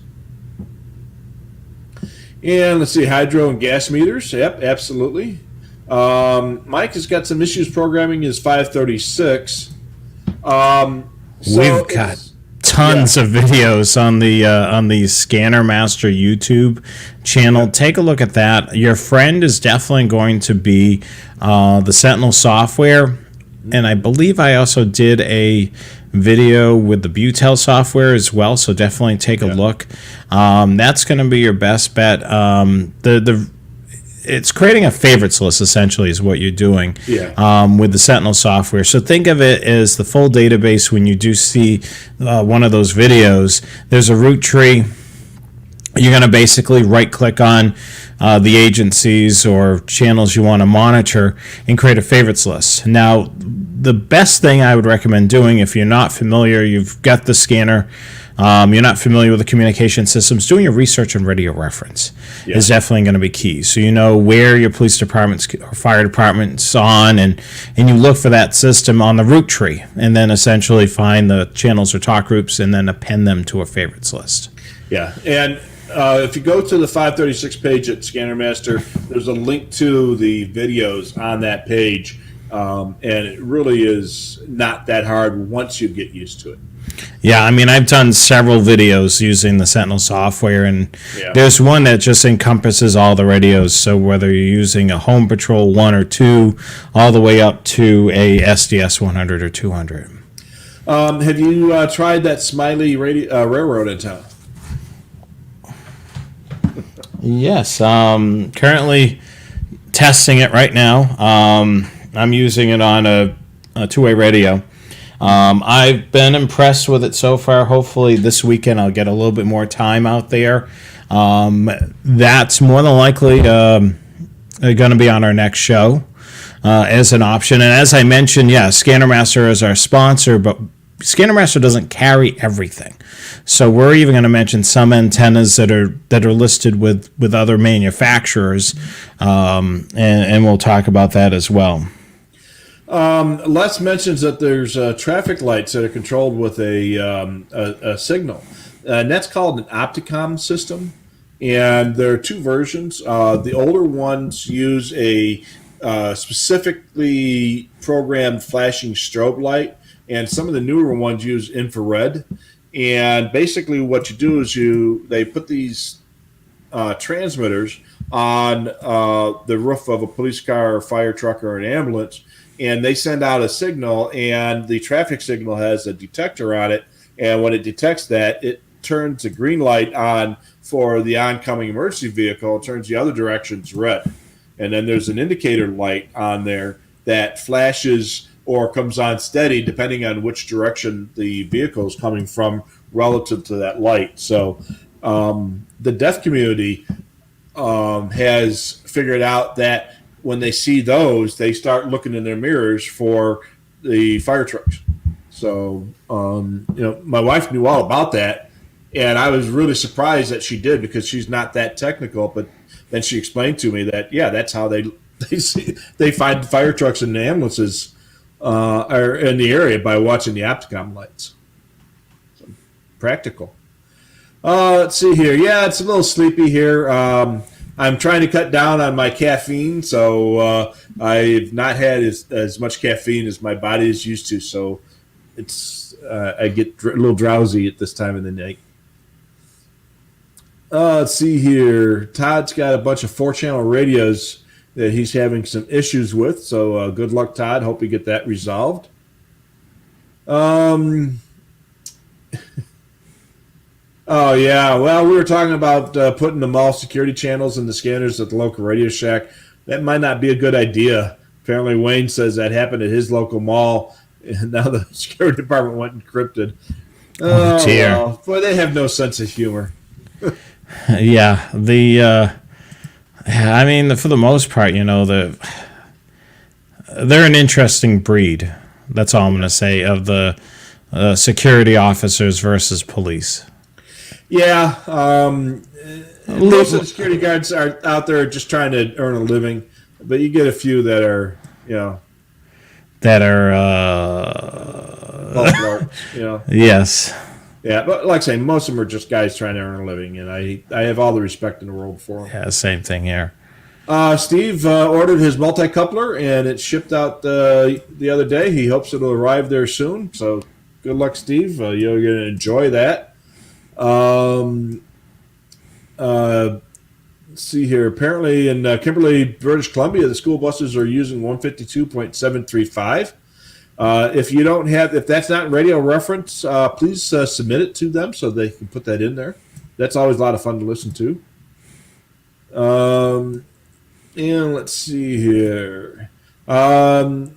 And let's see, hydro and gas meters. Yep, absolutely. Mike has got some issues programming his 536. We've got tons of videos on the Scanner Master YouTube channel. Take a look at that. Your friend is definitely going to be the Sentinel software, and I believe I also did a video with the Butel software as well, so definitely take a look. That's going to be your best bet. It's creating a favorites list, essentially, is what you're doing with the Sentinel software. So think of it as the full database. When you do see one of those videos, there's a root tree. You're going to basically right-click on the agencies or channels you want to monitor and create a favorites list. Now, the best thing I would recommend doing, if you're not familiar, you've got the scanner, you're not familiar with the communication systems, doing your research on radio reference is definitely going to be key. So you know where your police department's or fire department's on, and you look for that system on the root tree, and then essentially find the channels or talk groups and then append them to a favorites list. Yeah, and if you go to the 536 page at Scanner Master, there's a link to the videos on that page, and it really is not that hard once you get used to it. Yeah, I mean, I've done several videos using the Sentinel software, and there's one that just encompasses all the radios. So whether you're using a Home Patrol 1 or 2, all the way up to a SDS 100 or 200. Have you tried that Smiley railroad in town? Yes, currently testing it right now. I'm using it on a two-way radio. I've been impressed with it so far. Hopefully this weekend I'll get a little bit more time out there. That's more than likely going to be on our next show as an option. And as I mentioned, yeah, ScannerMaster is our sponsor, but ScannerMaster doesn't carry everything. So we're even going to mention some antennas that are listed with other manufacturers, and we'll talk about that as well. Les mentions that there's traffic lights that are controlled with a signal, and that's called an Opticom system. And there are two versions. The older ones use a specifically programmed flashing strobe light, and some of the newer ones use infrared. And basically what you do is they put these transmitters on the roof of a police car or fire truck or an ambulance, and they send out a signal, and the traffic signal has a detector on it, and when it detects that, it turns a green light on for the oncoming emergency vehicle, it turns the other direction's red. And then there's an indicator light on there that flashes or comes on steady depending on which direction the vehicle is coming from relative to that light. So the deaf community has figured out that when they see those, they start looking in their mirrors for the fire trucks. So, my wife knew all about that, and I was really surprised that she did because she's not that technical. But then she explained to me that, yeah, that's how they find fire trucks and ambulances are in the area by watching the Opticom lights. So, practical. Let's see here. Yeah, it's a little sleepy here. I'm trying to cut down on my caffeine, so I've not had as much caffeine as my body is used to. So it's I get a little drowsy at this time of the night. Let's see here. Todd's got a bunch of 4-channel radios that he's having some issues with. So good luck, Todd. Hope you get that resolved. Oh, yeah. Well, we were talking about putting the mall security channels in the scanners at the local Radio Shack. That might not be a good idea. Apparently, Wayne says that happened at his local mall, and now the security department went encrypted. Oh, dear. Well, boy, they have no sense of humor. Yeah, I mean, for the most part, they're an interesting breed. That's all I'm going to say of the security officers versus police. Yeah, most of the security guards are out there just trying to earn a living, but you get a few that are, Yes. Yeah, but like I say, most of them are just guys trying to earn a living, and I have all the respect in the world for them. Yeah, same thing here. Steve ordered his multi-coupler, and it shipped out the other day. He hopes it'll arrive there soon, so good luck, Steve. You're going to enjoy that. Let's see here. Apparently in Kimberly, British Columbia, the school buses are using 152.735. If that's not radio reference, please submit it to them so they can put that in there. That's always a lot of fun to listen to. And let's see here. Madglitch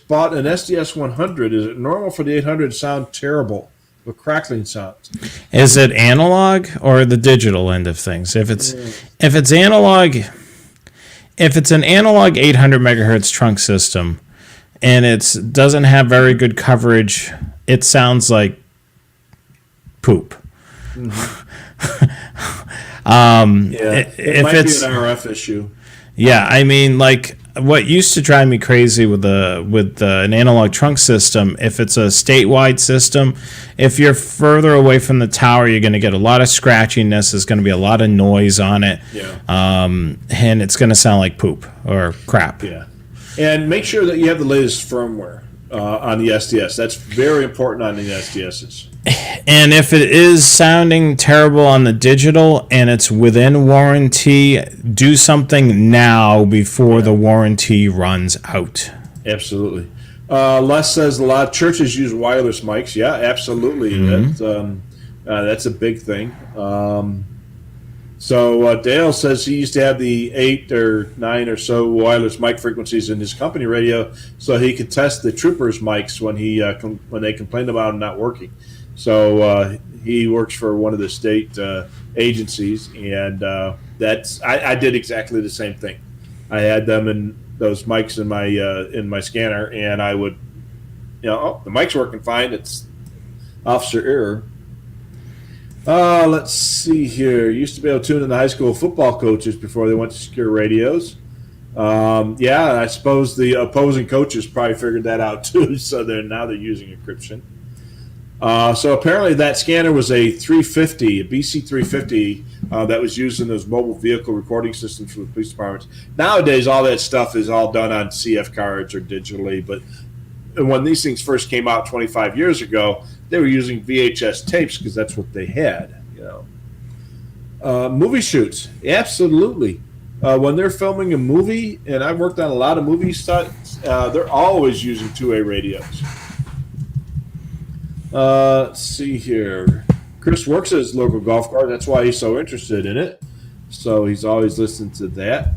bought an SDS 100. Is it normal for the 800 to sound terrible with crackling sounds? Is it analog or the digital end of things? If it's analog, if it's an analog 800 megahertz trunk system, and it doesn't have very good coverage, it sounds like poop. Mm-hmm. It might be an RF issue. Yeah, I mean, like what used to drive me crazy with an analog trunk system, if it's a statewide system, if you're further away from the tower, you're going to get a lot of scratchiness. There's going to be a lot of noise on it, and it's going to sound like poop or crap. Yeah. And make sure that you have the latest firmware on the SDS. That's very important on the SDSs. And if it is sounding terrible on the digital and it's within warranty, do something now before the warranty runs out. Absolutely. Les says a lot of churches use wireless mics. Yeah, absolutely. Mm-hmm. That's a big thing. Let's So Dale says he used to have the 8 or 9 or so wireless mic frequencies in his company radio, so he could test the troopers' mics when they complained about them not working. So he works for one of the state agencies, and I did exactly the same thing. I had them in those mics in my scanner, and I would, the mic's working fine. It's officer error. Let's see here. Used to be able to tune in the high school football coaches before they went to secure radios. I suppose the opposing coaches probably figured that out too, so now they're using encryption. So apparently that scanner was a 350, a BC 350 that was used in those mobile vehicle recording systems for the police departments. Nowadays, all that stuff is all done on CF cards or digitally, but when these things first came out 25 years ago, they were using VHS tapes because that's what they had. Movie shoots, absolutely. When they're filming a movie, and I've worked on a lot of movie stunts, they're always using two-way radios. Let's see here. Chris works at his local golf cart. That's why he's so interested in it. So he's always listening to that.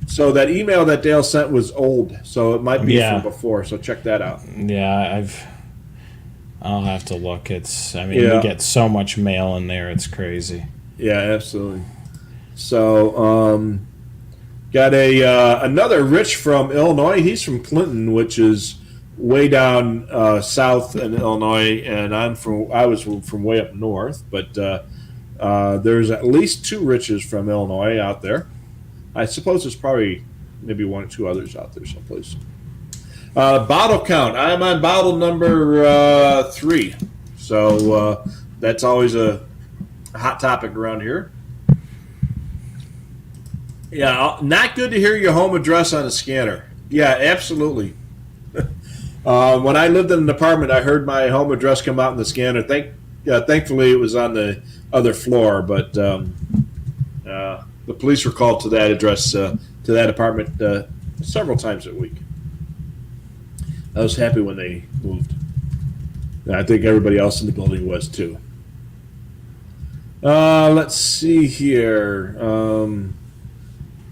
So that email that Dale sent was old, so it might be from before. So check that out. Yeah, I'll have to look. We get so much mail in there, it's crazy. Yeah, absolutely. So got another Rich from Illinois. He's from Clinton, which is way down south in Illinois, and I was from way up north. But there's at least 2 Riches from Illinois out there. I suppose there's probably maybe 1 or 2 others out there someplace. Bottle count. I'm on bottle number 3. So that's always a hot topic around here. Yeah, not good to hear your home address on a scanner. Yeah, absolutely. When I lived in an apartment, I heard my home address come out in the scanner. Thankfully, it was on the other floor, but the police were called to that address, to that apartment, several times a week. I was happy when they moved. And I think everybody else in the building was too. Let's see here.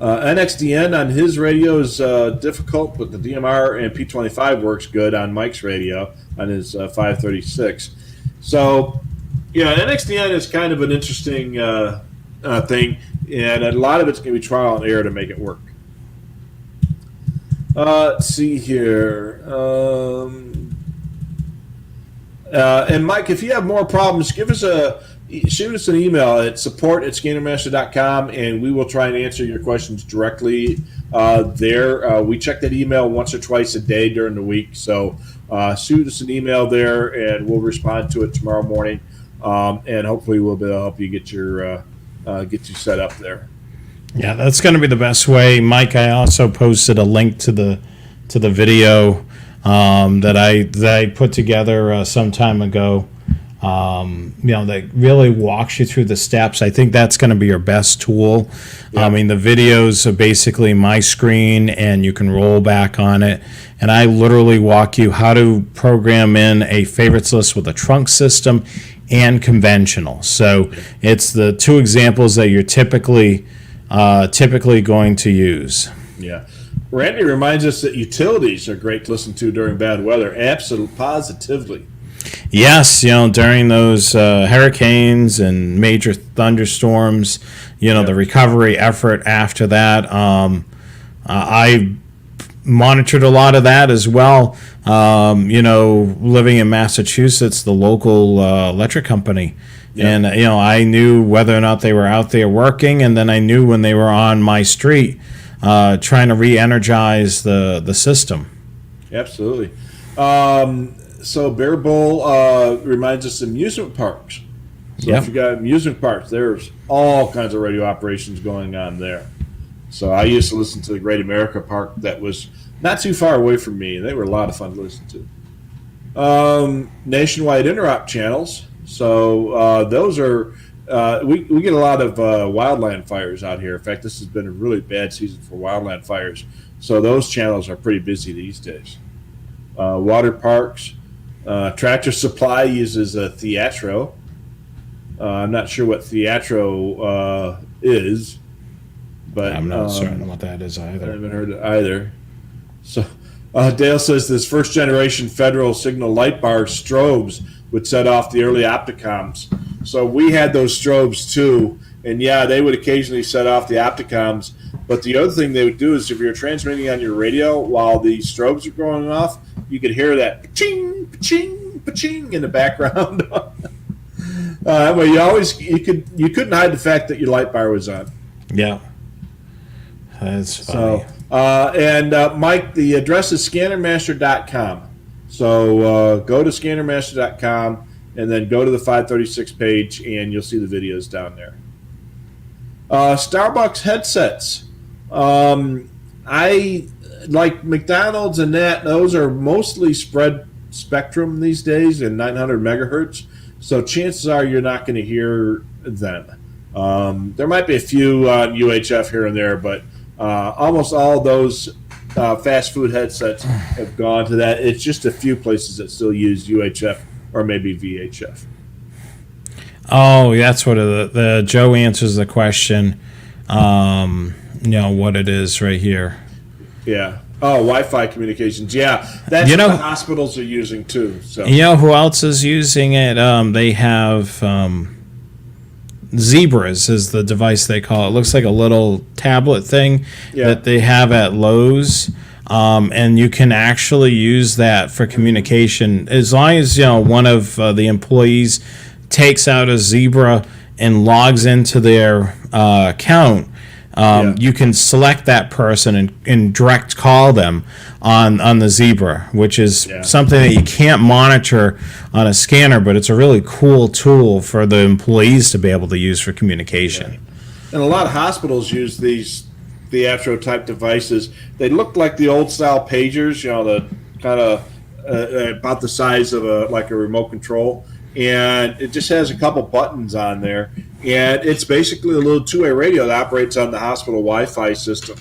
NXDN on his radio is difficult, but the DMR and P25 works good on Mike's radio on his 536. So, NXDN is kind of an interesting thing, and a lot of it's going to be trial and error to make it work. Let's see here. And Mike, if you have more problems, shoot us an email at support@scannermaster.com, and we will try and answer your questions directly there. We check that email once or twice a day during the week, so shoot us an email there, and we'll respond to it tomorrow morning, and hopefully we'll be able to help you get you set up there. Yeah, that's going to be the best way. Mike, I also posted a link to the video that I put together some time ago. That really walks you through the steps. I think that's going to be your best tool. Yeah. The videos are basically my screen, and you can roll back on it. And I literally walk you how to program in a favorites list with a trunk system and conventional. So it's the 2 examples that you're typically going to use. Yeah. Randy reminds us that utilities are great to listen to during bad weather. Absolutely, positively. Yes, during those hurricanes and major thunderstorms, the recovery effort after that. I monitored a lot of that as well. Living in Massachusetts, the local electric company. Yeah. And, I knew whether or not they were out there working, and then I knew when they were on my street trying to re-energize the system. Absolutely. So Bear Bull reminds us of amusement parks. So if you got amusement parks, there's all kinds of radio operations going on there. So I used to listen to the Great America Park that was not too far away from me. They were a lot of fun to listen to. Nationwide interop channels. So those are we get a lot of wildland fires out here. In fact, this has been a really bad season for wildland fires. So those channels are pretty busy these days. Water parks. Tractor Supply uses a Theatro. I'm not sure what Theatro is, but I'm not certain what that is I either. haven't heard it either. So Dale says this first generation federal signal light bar strobes would set off the early Opticoms. So we had those strobes too, and yeah, they would occasionally set off the Opticoms. But the other thing they would do is if you're transmitting on your radio while the strobes are going off, you could hear that pa-ching, pa-ching, pa-ching in the background. That way you couldn't hide the fact that your light bar was on. Yeah. That's funny. So, Mike, the address is scannermaster.com. So go to scannermaster.com and then go to the 536 page, and you'll see the videos down there. Starbucks headsets. I like McDonald's and that. Those are mostly spread spectrum these days in 900 megahertz. So chances are you're not going to hear them. There might be a few on UHF here and there, but almost all those fast food headsets have gone to that. It's just a few places that still use UHF or maybe VHF. Oh, that's what the Joe answers the question. What it is right here. Yeah. Oh, Wi-Fi communications. Yeah, that's what the hospitals are using too. So you know who else is using it? They have Zebras is the device they call it. It looks like a little tablet thing that they have at Lowe's. And you can actually use that for communication as long as one of the employees takes out a Zebra and logs into their account. You can select that person and direct call them on the Zebra, which is something that you can't monitor on a scanner, but it's a really cool tool for the employees to be able to use for communication. Yeah. And a lot of hospitals use these Theatro type devices. They look like the old style pagers, the kind of about the size of a remote control, and it just has a couple buttons on there, and it's basically a little two-way radio that operates on the hospital Wi-Fi system.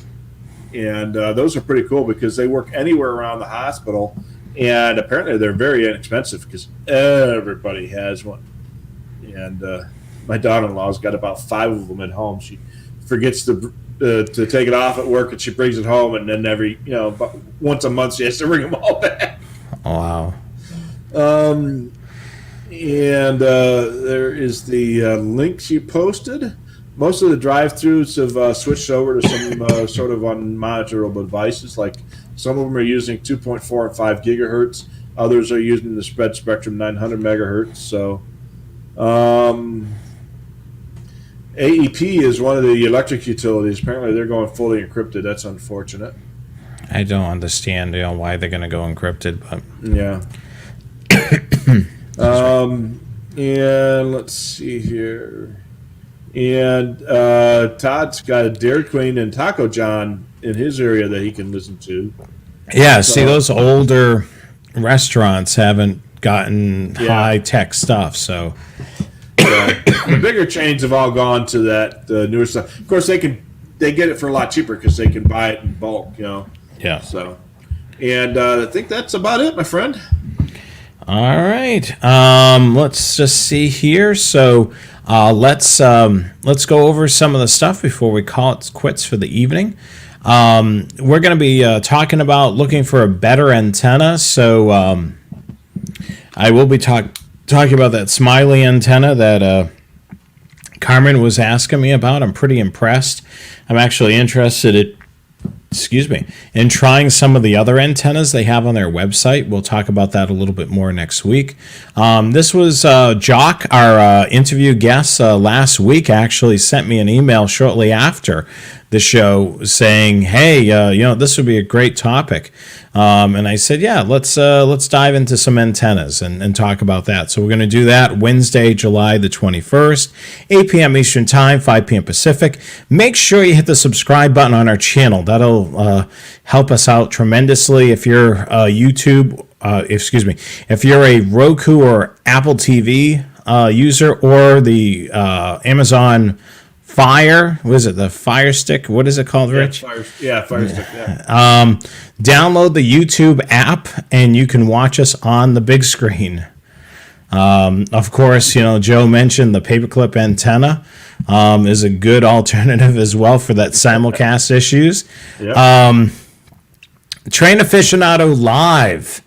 And those are pretty cool because they work anywhere around the hospital, and apparently they're very inexpensive because everybody has one. And my daughter-in-law's got about 5 of them at home. She forgets to take it off at work, and she brings it home, and then about once a month she has to bring them all back. Wow. And there is the links you posted. Most of the drive-thrus have switched over to some sort of unmonitorable devices. Like some of them are using 2.4 and 5 gigahertz. Others are using the spread spectrum 900 megahertz. So AEP is one of the electric utilities. Apparently they're going fully encrypted. That's unfortunate. I don't understand why they're going to go encrypted, but yeah. And let's see here. And Todd's got a Dairy Queen and Taco John in his area that he can listen to. Yeah, see, those older restaurants haven't gotten high-tech stuff, so... The bigger chains have all gone to that newer stuff. Of course, they get it for a lot cheaper because they can buy it in bulk, Yeah. So, and I think that's about it, my friend. All right. Let's just see here. So let's go over some of the stuff before we call it quits for the evening. We're going to be talking about looking for a better antenna. So I will be talking about that Smiley antenna that Carmen was asking me about. I'm pretty impressed. I'm actually interested in trying some of the other antennas they have on their website. We'll talk about that a little bit more next week. This was Jock, our interview guest last week, actually sent me an email shortly after the show saying, hey, this would be a great topic. And I said, yeah, let's dive into some antennas and talk about that. So we're going to do that Wednesday, July the 21st, 8 p.m. Eastern Time, 5 p.m. Pacific. Make sure you hit the subscribe button on our channel. That'll help us out tremendously. If you're a if you're a Roku or Apple TV user or the Amazon Fire, what is it? The Fire Stick? What is it called, Rich? Fire Stick. Yeah. Download the YouTube app and you can watch us on the big screen. Of course, Joe mentioned the paperclip antenna is a good alternative as well for that simulcast issues. Yep. Train Aficionado Live.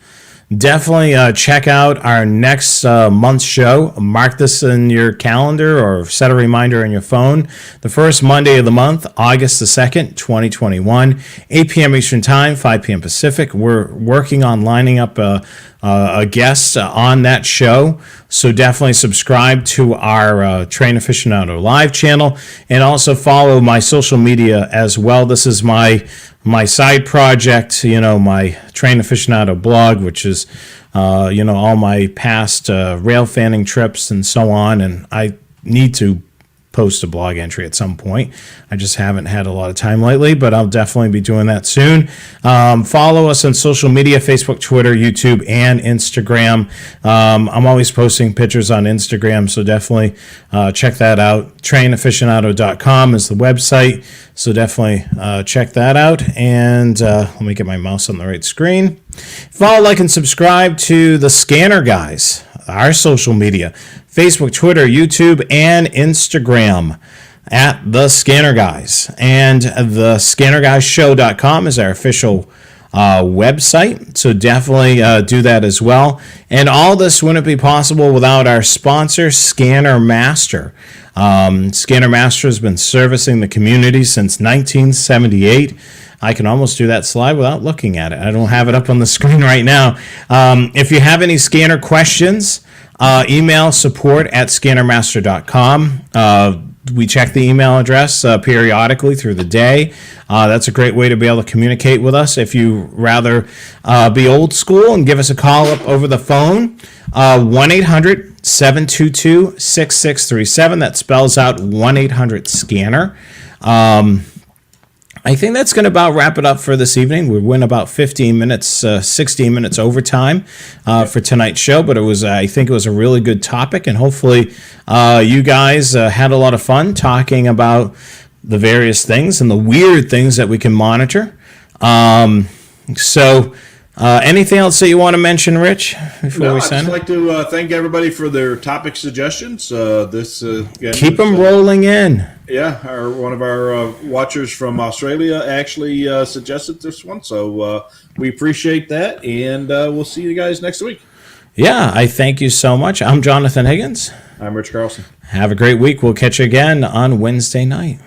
Definitely check out our next month's show. Mark this in your calendar or set a reminder on your phone. The first Monday of the month, August the 2nd, 2021, 8 p.m. Eastern Time, 5 p.m. Pacific. We're working on lining up a guest on that show. So definitely subscribe to our Train Aficionado Live channel and also follow my social media as well. This is my side project, my Train Aficionado blog, which is, all my past rail fanning trips and so on. And I need to post a blog entry at some point. I just haven't had a lot of time lately, but I'll definitely be doing that soon. Follow us on social media, Facebook, Twitter, YouTube, and Instagram. I'm always posting pictures on Instagram, so definitely check that out. Trainaficionado.com is the website, so definitely check that out. And let me get my mouse on the right screen. Follow, like, and subscribe to the Scanner Guys, our social media, Facebook, Twitter, YouTube, and Instagram at The Scanner Guys. And the ScannerGuysShow.com is our official website, so definitely do that as well. And all this wouldn't be possible without our sponsor, Scanner Master. Scanner Master has been servicing the community since 1978. I can almost do that slide without looking at it. I don't have it up on the screen right now. If you have any scanner questions, email support@scannermaster.com. We check the email address periodically through the day. That's a great way to be able to communicate with us. If you rather be old school and give us a call up over the phone, 1-800-722-6637. That spells out 1-800-SCANNER. I think that's going to about wrap it up for this evening. We went about 15 minutes, 16 minutes overtime for tonight's show, but I think it was a really good topic, and hopefully you guys had a lot of fun talking about the various things and the weird things that we can monitor. Anything else that you want to mention, Rich, before we sign? I'd just like to thank everybody for their topic suggestions. Keep them rolling in. Yeah, one of our watchers from Australia actually suggested this one, so we appreciate that, and we'll see you guys next week. Yeah, I thank you so much. I'm Jonathan Higgins. I'm Rich Carlson. Have a great week. We'll catch you again on Wednesday night.